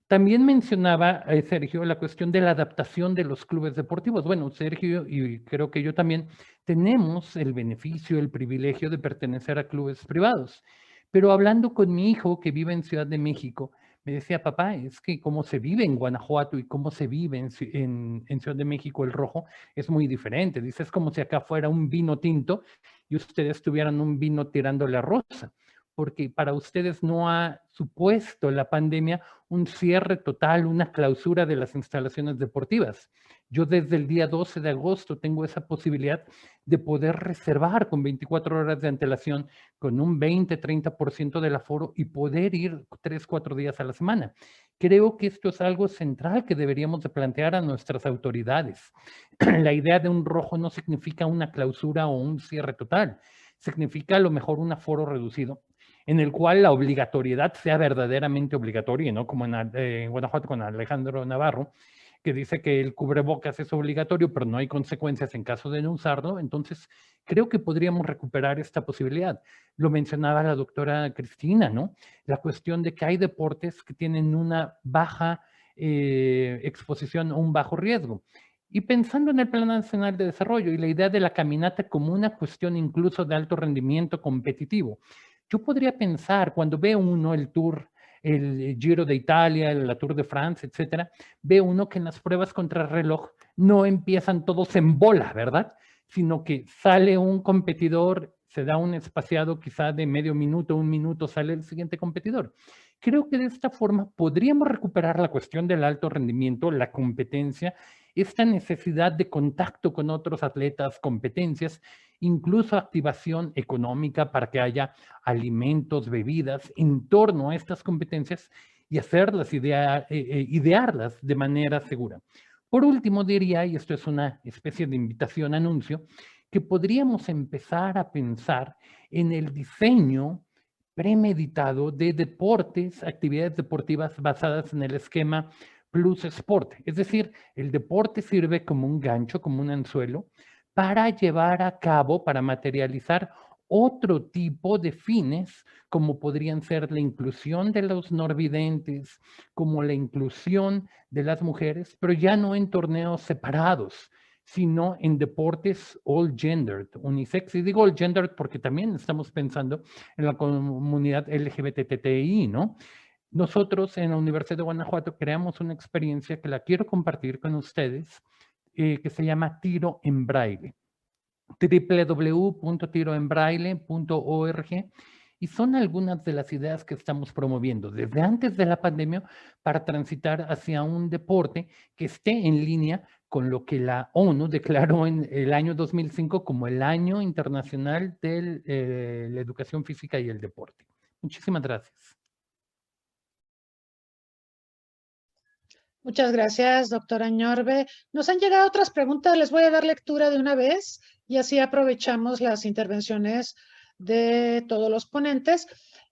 También mencionaba Sergio la cuestión de la adaptación de los clubes deportivos. Bueno, Sergio y creo que yo también tenemos el beneficio, el privilegio de pertenecer a clubes privados. Pero hablando con mi hijo que vive en Ciudad de México, me decía, papá, es que cómo se vive en Guanajuato y cómo se vive en Ciudad de México el rojo es muy diferente. Dice, es como si acá fuera un vino tinto y ustedes tuvieran un vino tirando la rosa, porque para ustedes no ha supuesto la pandemia un cierre total, una clausura de las instalaciones deportivas. Yo desde el día 12 de agosto tengo esa posibilidad de poder reservar con 24 horas de antelación, con un 20-30% del aforo y poder ir 3-4 días a la semana. Creo que esto es algo central que deberíamos de plantear a nuestras autoridades. La idea de un rojo no significa una clausura o un cierre total, significa a lo mejor un aforo reducido, en el cual la obligatoriedad sea verdaderamente obligatoria, ¿no? Como en Guanajuato con Alejandro Navarro, que dice que el cubrebocas es obligatorio, pero no hay consecuencias en caso de no usarlo. Entonces, creo que podríamos recuperar esta posibilidad. Lo mencionaba la doctora Cristina, ¿no? La cuestión de que hay deportes que tienen una baja exposición o un bajo riesgo. Y pensando en el Plan Nacional de Desarrollo y la idea de la caminata como una cuestión incluso de alto rendimiento competitivo, yo podría pensar, cuando ve uno el Tour, el Giro de Italia, la Tour de France, etcétera, ve uno que en las pruebas contra reloj no empiezan todos en bola, ¿verdad? Sino que sale un competidor, se da un espaciado quizá de medio minuto, 1 minuto, sale el siguiente competidor. Creo que de esta forma podríamos recuperar la cuestión del alto rendimiento, la competencia, esta necesidad de contacto con otros atletas, competencias, incluso activación económica para que haya alimentos, bebidas en torno a estas competencias y hacerlas, idearlas de manera segura. Por último, diría, y esto es una especie de invitación, anuncio, que podríamos empezar a pensar en el diseño premeditado de deportes, actividades deportivas basadas en el esquema Plus Sport. Es decir, el deporte sirve como un gancho, como un anzuelo, para llevar a cabo, para materializar otro tipo de fines, como podrían ser la inclusión de los norvidentes, como la inclusión de las mujeres, pero ya no en torneos separados, sino en deportes all gendered, unisex. Y digo all gendered porque también estamos pensando en la comunidad LGBTTI, ¿no? Nosotros en la Universidad de Guanajuato creamos una experiencia que la quiero compartir con ustedes, que se llama Tiro en Braille, www.tiroenbraille.org, y son algunas de las ideas que estamos promoviendo desde antes de la pandemia para transitar hacia un deporte que esté en línea con lo que la ONU declaró en el año 2005 como el Año Internacional de la Educación Física y el Deporte. Muchísimas gracias. Muchas gracias, doctora Ñorbe. Nos han llegado otras preguntas, les voy a dar lectura de una vez y así aprovechamos las intervenciones de todos los ponentes.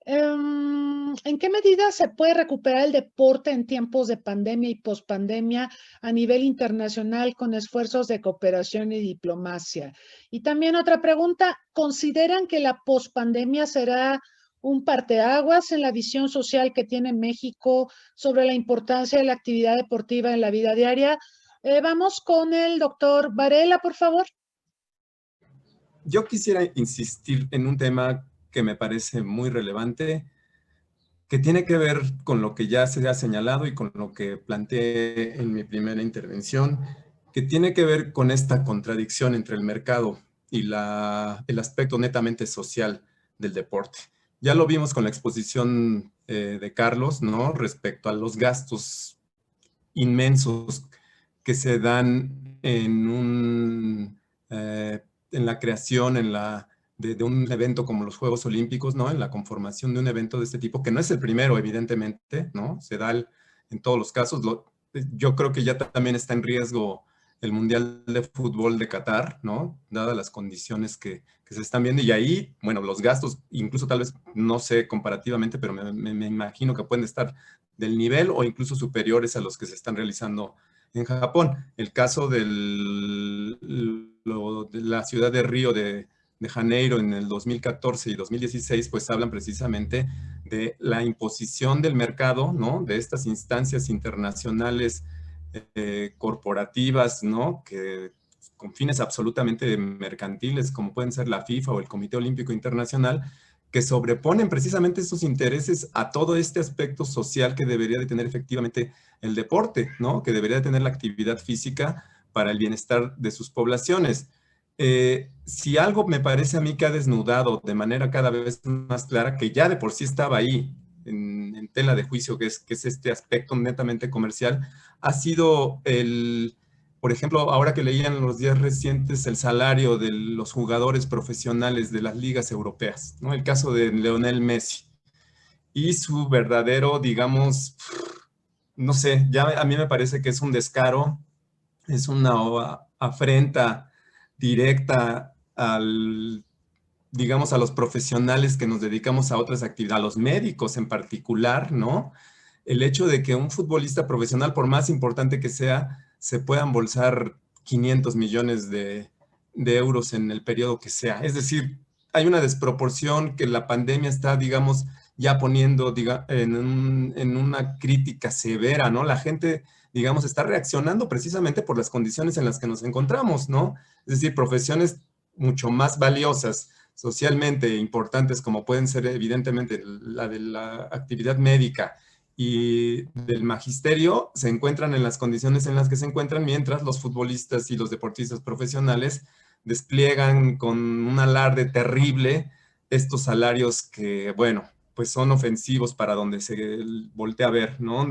¿En qué medida se puede recuperar el deporte en tiempos de pandemia y pospandemia a nivel internacional con esfuerzos de cooperación y diplomacia? Y también otra pregunta, ¿consideran que la pospandemia será un parteaguas en la visión social que tiene México sobre la importancia de la actividad deportiva en la vida diaria? Vamos con el doctor Varela, por favor. Yo quisiera insistir en un tema que me parece muy relevante, que tiene que ver con lo que ya se ha señalado y con lo que planteé en mi primera intervención, que tiene que ver con esta contradicción entre el mercado y el aspecto netamente social del deporte. Ya lo vimos con la exposición de Carlos, ¿no? Respecto a los gastos inmensos que se dan en la creación, de un evento como los Juegos Olímpicos, ¿no? En la conformación de un evento de este tipo, que no es el primero, evidentemente, ¿no? Se da en todos los casos. Yo creo que ya también está en riesgo el Mundial de Fútbol de Qatar, ¿no? Dadas las condiciones que se están viendo. Y ahí, bueno, los gastos, incluso tal vez, no sé comparativamente, pero me imagino que pueden estar del nivel o incluso superiores a los que se están realizando en Japón. El caso de la ciudad de Río de Janeiro en el 2014 y 2016, pues hablan precisamente de la imposición del mercado, ¿no? De estas instancias internacionales corporativas, ¿no? Que con fines absolutamente mercantiles, como pueden ser la FIFA o el Comité Olímpico Internacional, que sobreponen precisamente esos intereses a todo este aspecto social que debería de tener efectivamente el deporte, ¿no? Que debería de tener la actividad física para el bienestar de sus poblaciones. Si algo me parece a mí que ha desnudado de manera cada vez más clara, que ya de por sí estaba ahí en tela de juicio, que es este aspecto netamente comercial, ha sido por ejemplo, ahora que leían en los días recientes el salario de los jugadores profesionales de las ligas europeas, ¿no? El caso de Lionel Messi y su verdadero, digamos, no sé, ya a mí me parece que es un descaro, es una afrenta directa digamos, a los profesionales que nos dedicamos a otras actividades, a los médicos en particular, ¿no? El hecho de que un futbolista profesional, por más importante que sea, se pueda embolsar 500 millones de euros en el periodo que sea. Es decir, hay una desproporción que la pandemia está, digamos, ya poniendo en una crítica severa, ¿no? La gente, digamos, está reaccionando precisamente por las condiciones en las que nos encontramos, ¿no? Es decir, profesiones mucho más valiosas, socialmente importantes, como pueden ser evidentemente la de la actividad médica y del magisterio, se encuentran en las condiciones en las que se encuentran, mientras los futbolistas y los deportistas profesionales despliegan con un alarde terrible estos salarios que, bueno, pues son ofensivos para donde se voltea a ver, ¿no?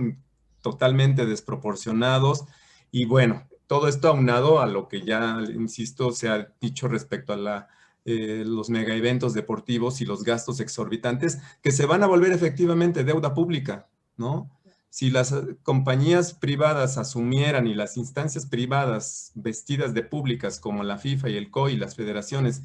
Totalmente desproporcionados. Y bueno, todo esto aunado a lo que ya, insisto, se ha dicho respecto a los mega eventos deportivos y los gastos exorbitantes que se van a volver efectivamente deuda pública, ¿no? Si las compañías privadas asumieran y las instancias privadas vestidas de públicas como la FIFA y el COI y las federaciones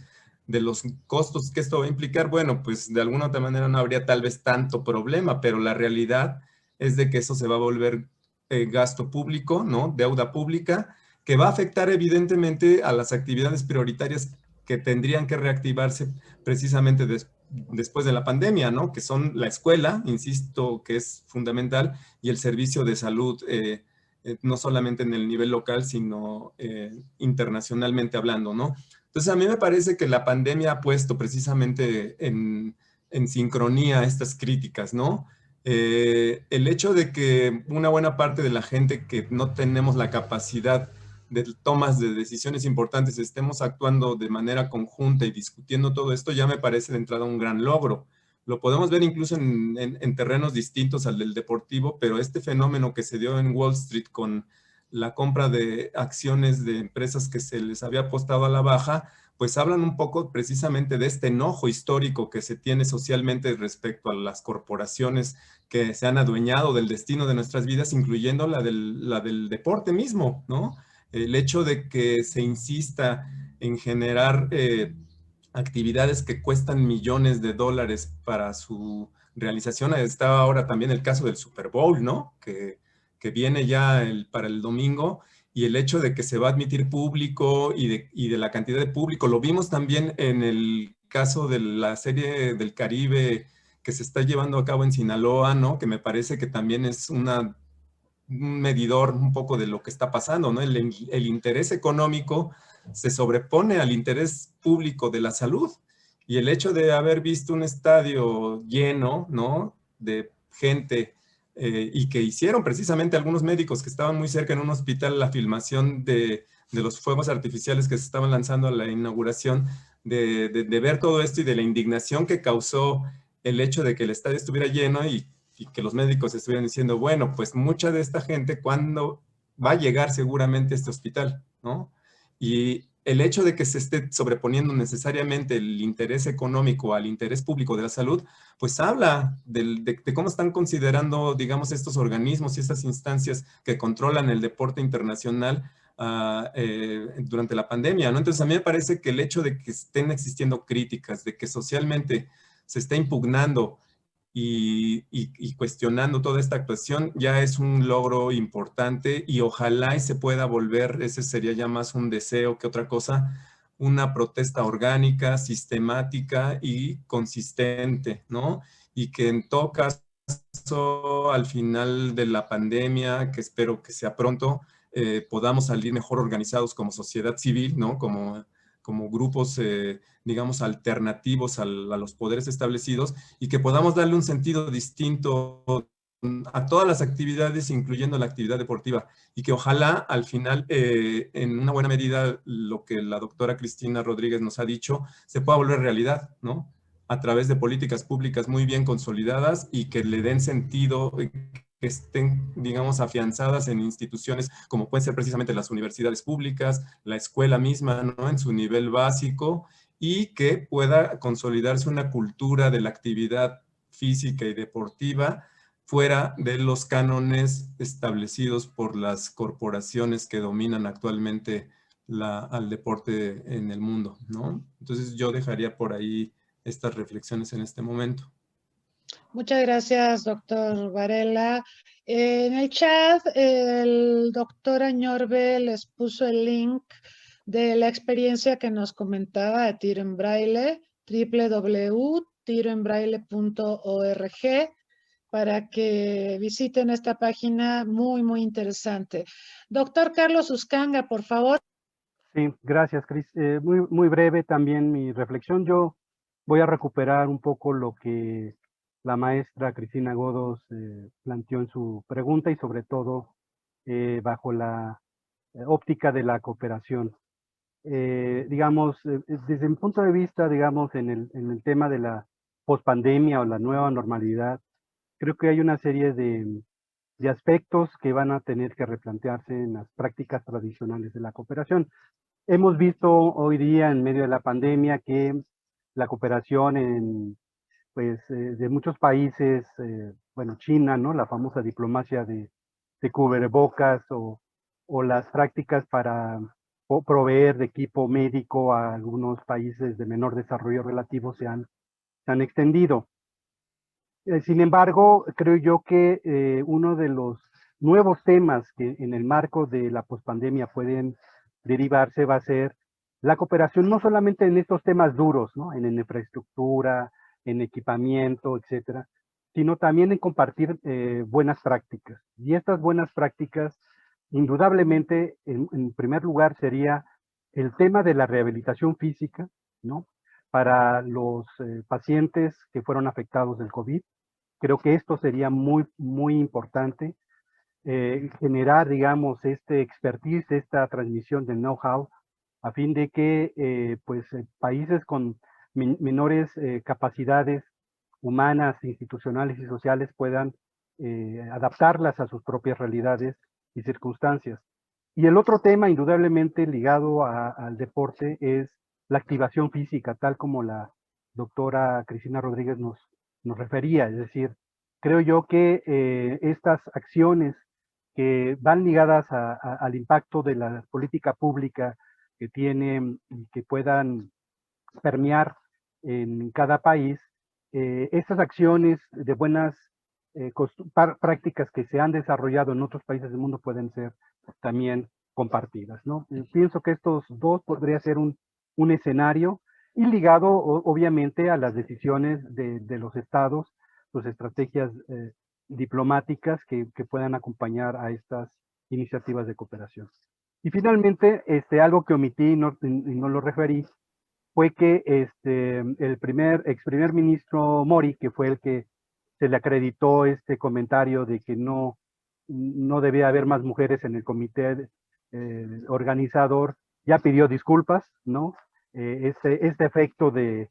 de los costos que esto va a implicar, bueno, pues de alguna otra manera no habría tal vez tanto problema, pero la realidad es de que eso se va a volver gasto público, ¿no? Deuda pública, que va a afectar evidentemente a las actividades prioritarias que tendrían que reactivarse precisamente después de la pandemia, ¿no? Que son la escuela, insisto, que es fundamental, y el servicio de salud, no solamente en el nivel local, sino internacionalmente hablando, ¿no? Entonces, a mí me parece que la pandemia ha puesto precisamente en sincronía estas críticas, ¿no? El hecho de que una buena parte de la gente que no tenemos la capacidad de tomas de decisiones importantes estemos actuando de manera conjunta y discutiendo todo esto, ya me parece de entrada un gran logro. Lo podemos ver incluso en terrenos distintos al del deportivo, pero este fenómeno que se dio en Wall Street con la compra de acciones de empresas que se les había apostado a la baja, pues hablan un poco precisamente de este enojo histórico que se tiene socialmente respecto a las corporaciones que se han adueñado del destino de nuestras vidas, incluyendo la del deporte mismo, ¿no? El hecho de que se insista en generar actividades que cuestan millones de dólares para su realización. Está ahora también el caso del Super Bowl, ¿no? Que viene ya para el domingo, y el hecho de que se va a admitir público y de la cantidad de público. Lo vimos también en el caso de la Serie del Caribe que se está llevando a cabo en Sinaloa, ¿no? Que me parece que también es un medidor un poco de lo que está pasando, ¿no? El interés económico se sobrepone al interés público de la salud. Y el hecho de haber visto un estadio lleno, ¿no? De gente, y que hicieron precisamente algunos médicos que estaban muy cerca en un hospital la filmación de los fuegos artificiales que se estaban lanzando a la inauguración, de ver todo esto y de la indignación que causó el hecho de que el estadio estuviera lleno y que los médicos estuvieran diciendo, bueno, pues mucha de esta gente, ¿cuándo va a llegar seguramente a este hospital? ¿No? Y el hecho de que se esté sobreponiendo necesariamente el interés económico al interés público de la salud, pues habla de cómo están considerando, digamos, estos organismos y estas instancias que controlan el deporte internacional durante la pandemia, ¿no? Entonces a mí me parece que el hecho de que estén existiendo críticas, de que socialmente se está impugnando y cuestionando toda esta actuación, ya es un logro importante, y ojalá y se pueda volver, ese sería ya más un deseo que otra cosa, una protesta orgánica, sistemática y consistente, ¿no? Y que en todo caso, al final de la pandemia, que espero que sea pronto, podamos salir mejor organizados como sociedad civil, ¿no? Como grupos, digamos, alternativos a los poderes establecidos, y que podamos darle un sentido distinto a todas las actividades, incluyendo la actividad deportiva, y que ojalá al final, en una buena medida, lo que la doctora Cristina Rodríguez nos ha dicho, se pueda volver realidad, ¿no? A través de políticas públicas muy bien consolidadas y que le den sentido, que estén, digamos, afianzadas en instituciones como pueden ser precisamente las universidades públicas, la escuela misma, ¿no? En su nivel básico, y que pueda consolidarse una cultura de la actividad física y deportiva fuera de los cánones establecidos por las corporaciones que dominan actualmente al deporte en el mundo, ¿no? Entonces yo dejaría por ahí estas reflexiones en este momento. Muchas gracias, doctor Varela. En el chat, el doctor Añorbe les puso el link de la experiencia que nos comentaba de Tiro en Braille, www.tiroenbraille.org, para que visiten esta página muy, muy interesante. Doctor Carlos Uscanga, por favor. Sí, gracias, Cris. Muy, muy breve también mi reflexión. Yo voy a recuperar un poco lo que la maestra Cristina Godos planteó en su pregunta, y sobre todo bajo la óptica de la cooperación. Digamos, desde mi punto de vista, digamos, en el tema de la pospandemia o la nueva normalidad, creo que hay una serie de aspectos que van a tener que replantearse en las prácticas tradicionales de la cooperación. Hemos visto hoy día, en medio de la pandemia, que la cooperación de muchos países, bueno, China, ¿no? La famosa diplomacia de cubrebocas, o las prácticas para proveer de equipo médico a algunos países de menor desarrollo relativo se han extendido. Sin embargo, creo yo que uno de los nuevos temas que en el marco de la pospandemia pueden derivarse va a ser la cooperación, no solamente en estos temas duros, ¿no? En infraestructura, en equipamiento, etcétera, sino también en compartir buenas prácticas. Y estas buenas prácticas, indudablemente, en primer lugar, sería el tema de la rehabilitación física, ¿no? Para los pacientes que fueron afectados del COVID. Creo que esto sería muy, muy importante, generar, digamos, este expertise, esta transmisión del know-how, a fin de que países con menores capacidades humanas, institucionales y sociales puedan adaptarlas a sus propias realidades y circunstancias. Y el otro tema, indudablemente ligado al deporte, es la activación física, tal como la doctora Cristina Rodríguez nos refería. Es decir, creo yo que estas acciones que van ligadas al impacto de la política pública que tienen y que puedan permear en cada país, estas acciones de buenas prácticas que se han desarrollado en otros países del mundo pueden ser también compartidas, ¿no? Pienso que estos dos podría ser un escenario y ligado obviamente a las decisiones de los estados, sus estrategias diplomáticas que puedan acompañar a estas iniciativas de cooperación. Y finalmente, algo que omití y no lo referí, fue que el ex primer ministro Mori, que fue el que se le acreditó este comentario de que no debía haber más mujeres en el comité organizador, ya pidió disculpas, ¿no? Este efecto de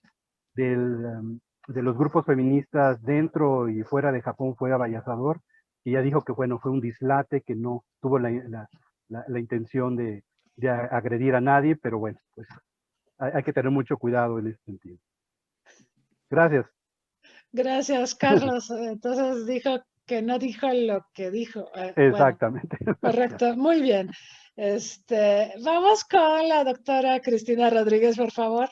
los grupos feministas dentro y fuera de Japón fue avasallador, y ya dijo que bueno, fue un dislate, que no tuvo la intención de agredir a nadie, pero bueno, pues hay que tener mucho cuidado en ese sentido. Gracias. Gracias, Carlos. Entonces dijo que no dijo lo que dijo. Exactamente. Bueno, correcto, muy bien. Vamos con la doctora Cristina Rodríguez, por favor.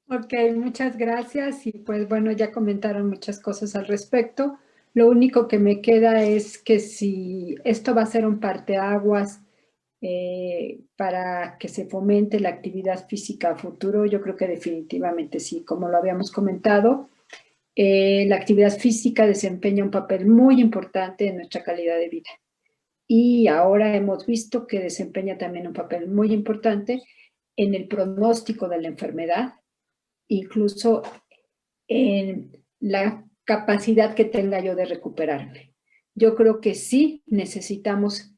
Ok, muchas gracias. Y pues bueno, ya comentaron muchas cosas al respecto. Lo único que me queda es que si esto va a ser un parteaguas para que se fomente la actividad física a futuro, yo creo que definitivamente sí. Como lo habíamos comentado, la actividad física desempeña un papel muy importante en nuestra calidad de vida. Y ahora hemos visto que desempeña también un papel muy importante en el pronóstico de la enfermedad, incluso en la capacidad que tenga yo de recuperarme. Yo creo que sí necesitamos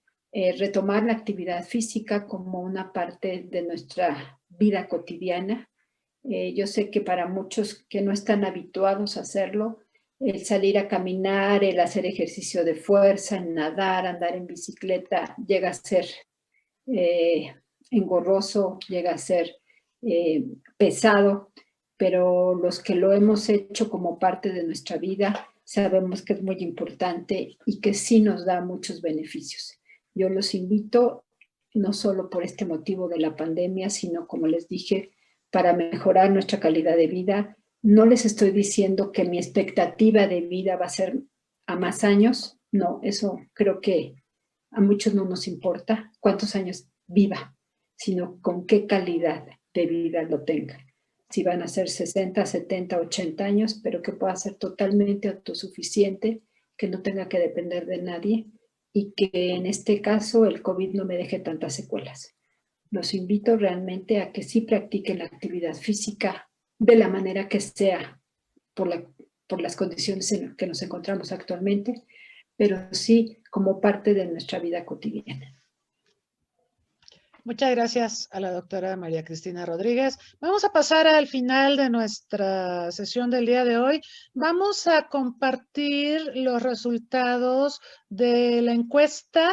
retomar la actividad física como una parte de nuestra vida cotidiana. Yo sé que para muchos que no están habituados a hacerlo, el salir a caminar, el hacer ejercicio de fuerza, el nadar, andar en bicicleta, llega a ser engorroso, llega a ser pesado, pero los que lo hemos hecho como parte de nuestra vida sabemos que es muy importante y que sí nos da muchos beneficios. Yo los invito, no solo por este motivo de la pandemia, sino, como les dije, para mejorar nuestra calidad de vida. No les estoy diciendo que mi expectativa de vida va a ser a más años. No, eso creo que a muchos no nos importa cuántos años viva, sino con qué calidad de vida lo tenga. Si van a ser 60, 70, 80 años, pero que pueda ser totalmente autosuficiente, que no tenga que depender de nadie y que en este caso el COVID no me deje tantas secuelas. Los invito realmente a que sí practiquen la actividad física de la manera que sea, por las condiciones en las que nos encontramos actualmente, pero sí como parte de nuestra vida cotidiana. Muchas gracias a la doctora María Cristina Rodríguez. Vamos a pasar al final de nuestra sesión del día de hoy. Vamos a compartir los resultados de la encuesta.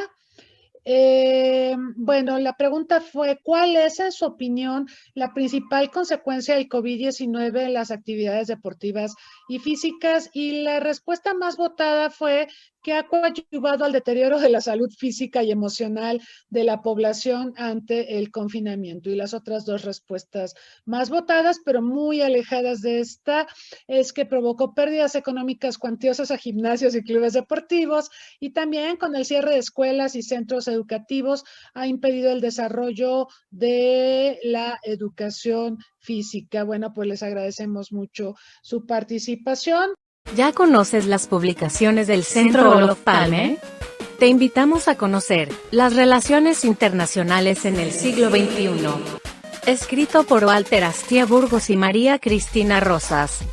Bueno, la pregunta fue, ¿cuál es, en su opinión, la principal consecuencia del COVID-19 en las actividades deportivas y físicas? Y la respuesta más votada fue que ha coadyuvado al deterioro de la salud física y emocional de la población ante el confinamiento. Y las otras dos respuestas más votadas, pero muy alejadas de esta, es que provocó pérdidas económicas cuantiosas a gimnasios y clubes deportivos, y también con el cierre de escuelas y centros educativos ha impedido el desarrollo de la educación física. Bueno, pues les agradecemos mucho su participación. ¿Ya conoces las publicaciones del Centro Olof Palme? Te invitamos a conocer las relaciones internacionales en el siglo XXI. Escrito por Walter Astia Burgos y María Cristina Rosas.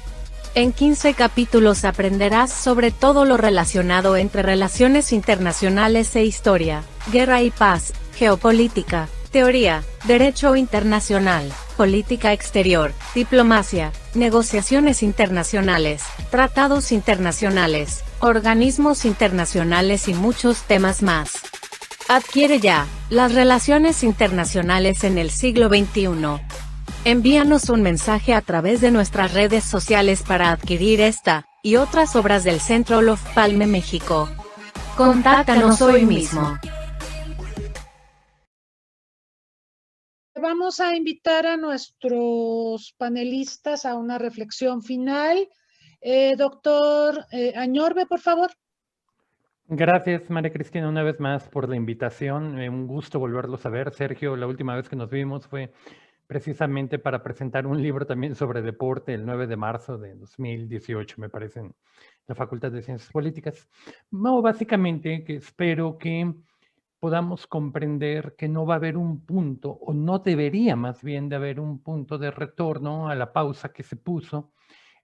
En 15 capítulos aprenderás sobre todo lo relacionado entre relaciones internacionales e historia, guerra y paz, geopolítica, teoría, derecho internacional, política exterior, diplomacia, negociaciones internacionales, tratados internacionales, organismos internacionales y muchos temas más. Adquiere ya Las relaciones internacionales en el siglo XXI. Envíanos un mensaje a través de nuestras redes sociales para adquirir esta y otras obras del Centro Olof Palme México. Contáctanos hoy mismo. Vamos a invitar a nuestros panelistas a una reflexión final. Doctor Añorbe, por favor. Gracias, María Cristina, una vez más por la invitación. Un gusto volverlos a ver. Sergio, la última vez que nos vimos fue precisamente para presentar un libro también sobre deporte el 9 de marzo de 2018, me parece, en la Facultad de Ciencias Políticas. No, básicamente que espero que podamos comprender que no va a haber un punto, o no debería más bien de haber un punto de retorno a la pausa que se puso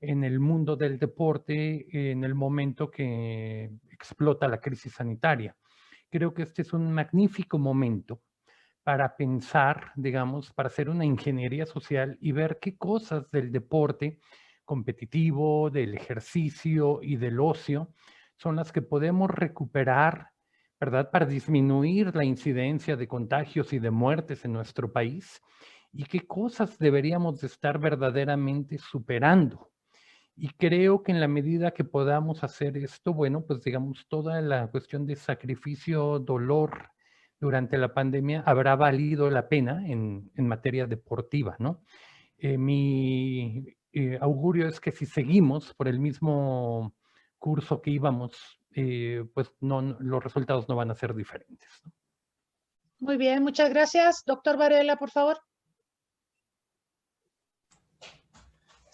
en el mundo del deporte en el momento que explota la crisis sanitaria. Creo que este es un magnífico momento para pensar, digamos, para hacer una ingeniería social y ver qué cosas del deporte competitivo, del ejercicio y del ocio son las que podemos recuperar, ¿verdad? Para disminuir la incidencia de contagios y de muertes en nuestro país y qué cosas deberíamos de estar verdaderamente superando. Y creo que en la medida que podamos hacer esto, bueno, pues digamos, toda la cuestión de sacrificio, dolor durante la pandemia habrá valido la pena en materia deportiva, ¿no? Mi augurio es que si seguimos por el mismo curso que íbamos, pues los resultados no van a ser diferentes, ¿no? Muy bien, muchas gracias. Doctor Varela, por favor.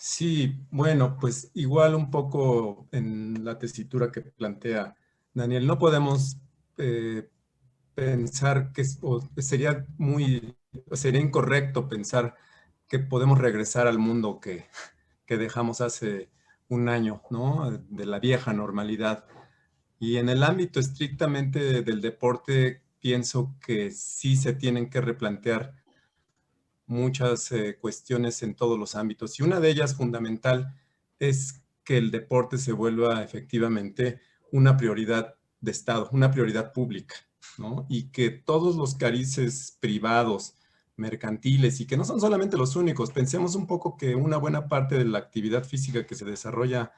Sí, bueno, pues igual un poco en la tesitura que plantea Daniel, no podemos pensar que sería incorrecto pensar que podemos regresar al mundo que dejamos hace un año, ¿no? De la vieja normalidad. Y en el ámbito estrictamente del deporte, pienso que sí se tienen que replantear muchas cuestiones en todos los ámbitos. Y una de ellas fundamental es que el deporte se vuelva efectivamente una prioridad de Estado, una prioridad pública, ¿no? Y que todos los carices privados, mercantiles, y que no son solamente los únicos, pensemos un poco que una buena parte de la actividad física que se desarrolla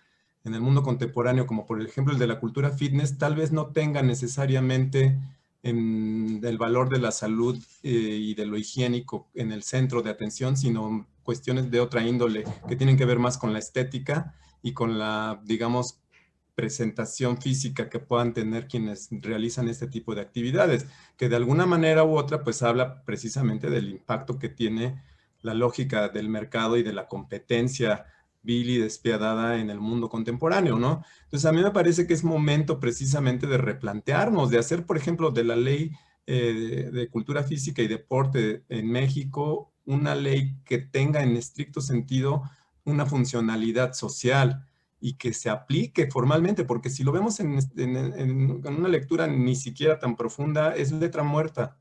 en el mundo contemporáneo, como por ejemplo el de la cultura fitness, tal vez no tenga necesariamente el valor de la salud y de lo higiénico en el centro de atención, sino cuestiones de otra índole que tienen que ver más con la estética y con la, digamos, presentación física que puedan tener quienes realizan este tipo de actividades, que de alguna manera u otra pues habla precisamente del impacto que tiene la lógica del mercado y de la competencia vil y despiadada en el mundo contemporáneo, ¿no? Entonces a mí me parece que es momento precisamente de replantearnos, de hacer, por ejemplo, de la ley de cultura física y deporte en México, una ley que tenga en estricto sentido una funcionalidad social y que se aplique formalmente, porque si lo vemos en una lectura ni siquiera tan profunda, es letra muerta.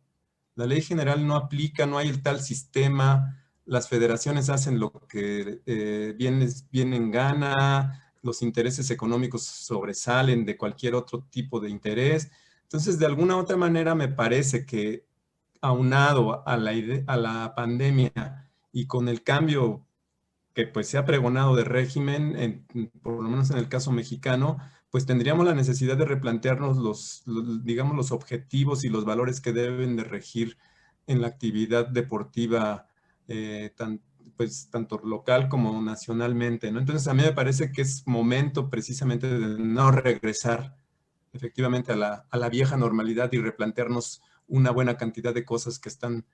La ley general no aplica, no hay el tal sistema, las federaciones hacen lo que bien en gana, los intereses económicos sobresalen de cualquier otro tipo de interés. Entonces, de alguna u otra manera, me parece que aunado a la pandemia y con el cambio que pues se ha pregonado de régimen, por lo menos en el caso mexicano, pues tendríamos la necesidad de replantearnos digamos, los objetivos y los valores que deben de regir en la actividad deportiva, pues tanto local como nacionalmente, ¿no? Entonces a mí me parece que es momento precisamente de no regresar efectivamente a la vieja normalidad y replantearnos una buena cantidad de cosas que están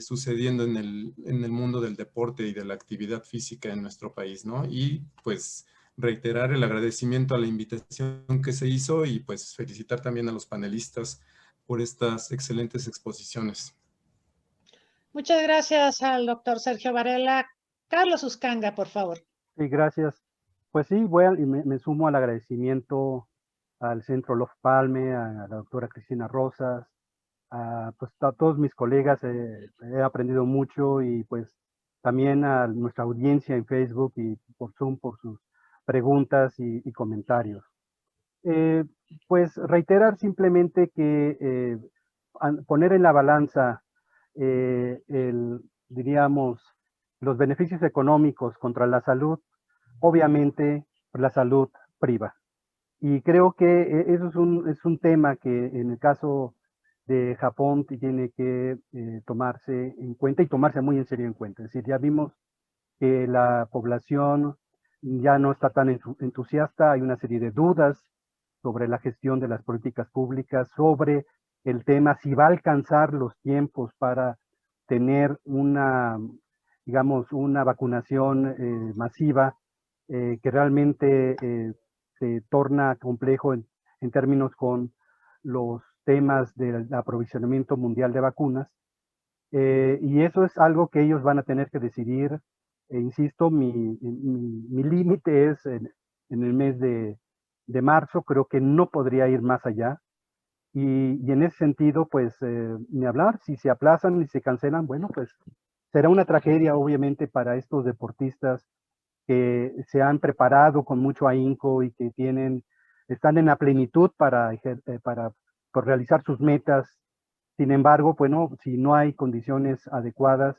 sucediendo en el mundo del deporte y de la actividad física en nuestro país, ¿no? Y pues reiterar el agradecimiento a la invitación que se hizo y pues felicitar también a los panelistas por estas excelentes exposiciones. Muchas gracias al doctor Sergio Varela. Carlos Uscanga, por favor. Sí, gracias. Pues sí, me sumo al agradecimiento al Centro Olof Palme, a la doctora Cristina Rosas, pues a todos mis colegas. He aprendido mucho y pues también a nuestra audiencia en Facebook y por Zoom por sus preguntas y comentarios. Pues reiterar simplemente que poner en la balanza diríamos, los beneficios económicos contra la salud, obviamente la salud priva. Y creo que eso es un tema que en el caso de Japón tiene que tomarse en cuenta y tomarse muy en serio en cuenta. Es decir, ya vimos que la población ya no está tan entusiasta, hay una serie de dudas sobre la gestión de las políticas públicas, sobre el tema si va a alcanzar los tiempos para tener una, digamos, una vacunación masiva que realmente se torna complejo en términos con los temas del aprovisionamiento mundial de vacunas. Y eso es algo que ellos van a tener que decidir. Insisto, mi límite es en el mes de marzo, creo que no podría ir más allá. Y en ese sentido, pues, ni hablar, si se aplazan y se cancelan, bueno, pues será una tragedia, obviamente, para estos deportistas que se han preparado con mucho ahínco y que están en la plenitud para por realizar sus metas. Sin embargo, bueno, si no hay condiciones adecuadas,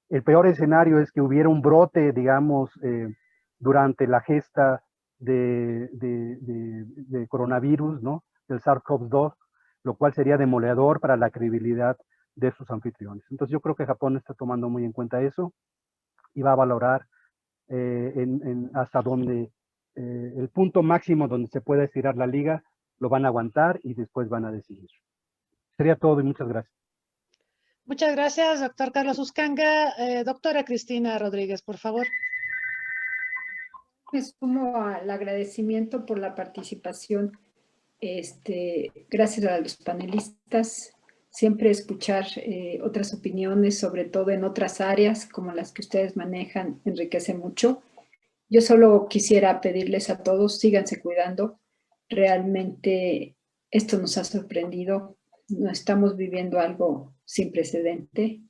el peor escenario es que hubiera un brote, digamos, durante la gesta de coronavirus, ¿no? Del SARS-CoV-2, lo cual sería demoledor para la credibilidad de sus anfitriones. Entonces yo creo que Japón está tomando muy en cuenta eso y va a valorar hasta donde el punto máximo donde se pueda estirar la liga, lo van a aguantar y después van a decidir. Sería todo y muchas gracias. Muchas gracias, doctor Carlos Uscanga. Doctora Cristina Rodríguez, por favor. Me sumo al agradecimiento por la participación. Gracias a los panelistas. Siempre escuchar otras opiniones, sobre todo en otras áreas como las que ustedes manejan, enriquece mucho. Yo solo quisiera pedirles a todos, síganse cuidando. Realmente esto nos ha sorprendido. No estamos viviendo algo sin precedente.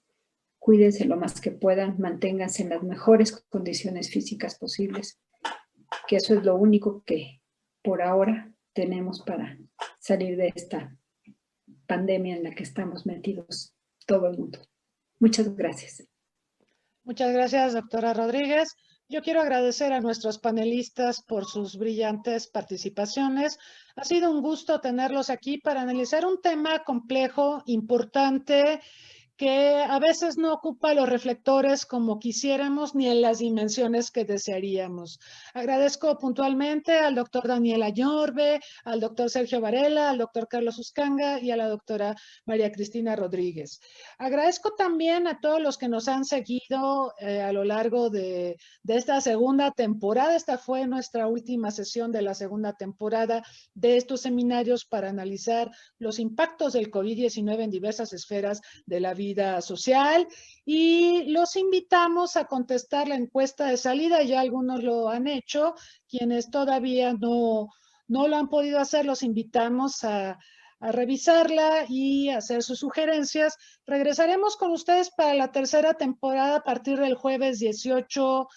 Cuídense lo más que puedan, manténganse en las mejores condiciones físicas posibles, que eso es lo único que por ahora tenemos para salir de esta pandemia en la que estamos metidos todo el mundo. Muchas gracias. Muchas gracias, doctora Rodríguez. Yo quiero agradecer a nuestros panelistas por sus brillantes participaciones. Ha sido un gusto tenerlos aquí para analizar un tema complejo, importante, que a veces no ocupa los reflectores como quisiéramos ni en las dimensiones que desearíamos. Agradezco puntualmente al doctor Daniel Añorbe, al doctor Sergio Varela, al doctor Carlos Uscanga y a la doctora María Cristina Rodríguez. Agradezco también a todos los que nos han seguido a lo largo de esta segunda temporada. Esta fue nuestra última sesión de la segunda temporada de estos seminarios para analizar los impactos del COVID-19 en diversas esferas de la vida social, y los invitamos a contestar la encuesta de salida. Ya algunos lo han hecho. Quienes todavía no lo han podido hacer, los invitamos a revisarla y hacer sus sugerencias. Regresaremos con ustedes para la tercera temporada a partir del jueves 18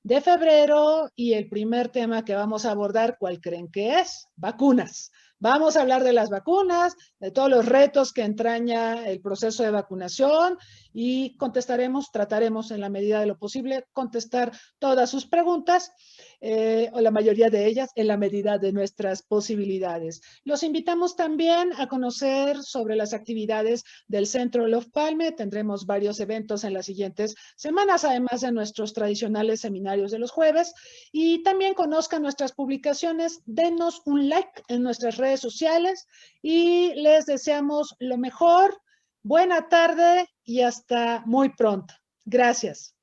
de febrero, y el primer tema que vamos a abordar, ¿cuál creen que es? Vacunas. Vamos a hablar de las vacunas, de todos los retos que entraña el proceso de vacunación, y trataremos en la medida de lo posible contestar todas sus preguntas, o la mayoría de ellas, en la medida de nuestras posibilidades. Los invitamos también a conocer sobre las actividades del Centro Olof Palme. Tendremos varios eventos en las siguientes semanas, además de nuestros tradicionales seminarios de los jueves, y también conozcan nuestras publicaciones. Denos un like en nuestras redes sociales y les deseamos lo mejor. Buena tarde y hasta muy pronto. Gracias.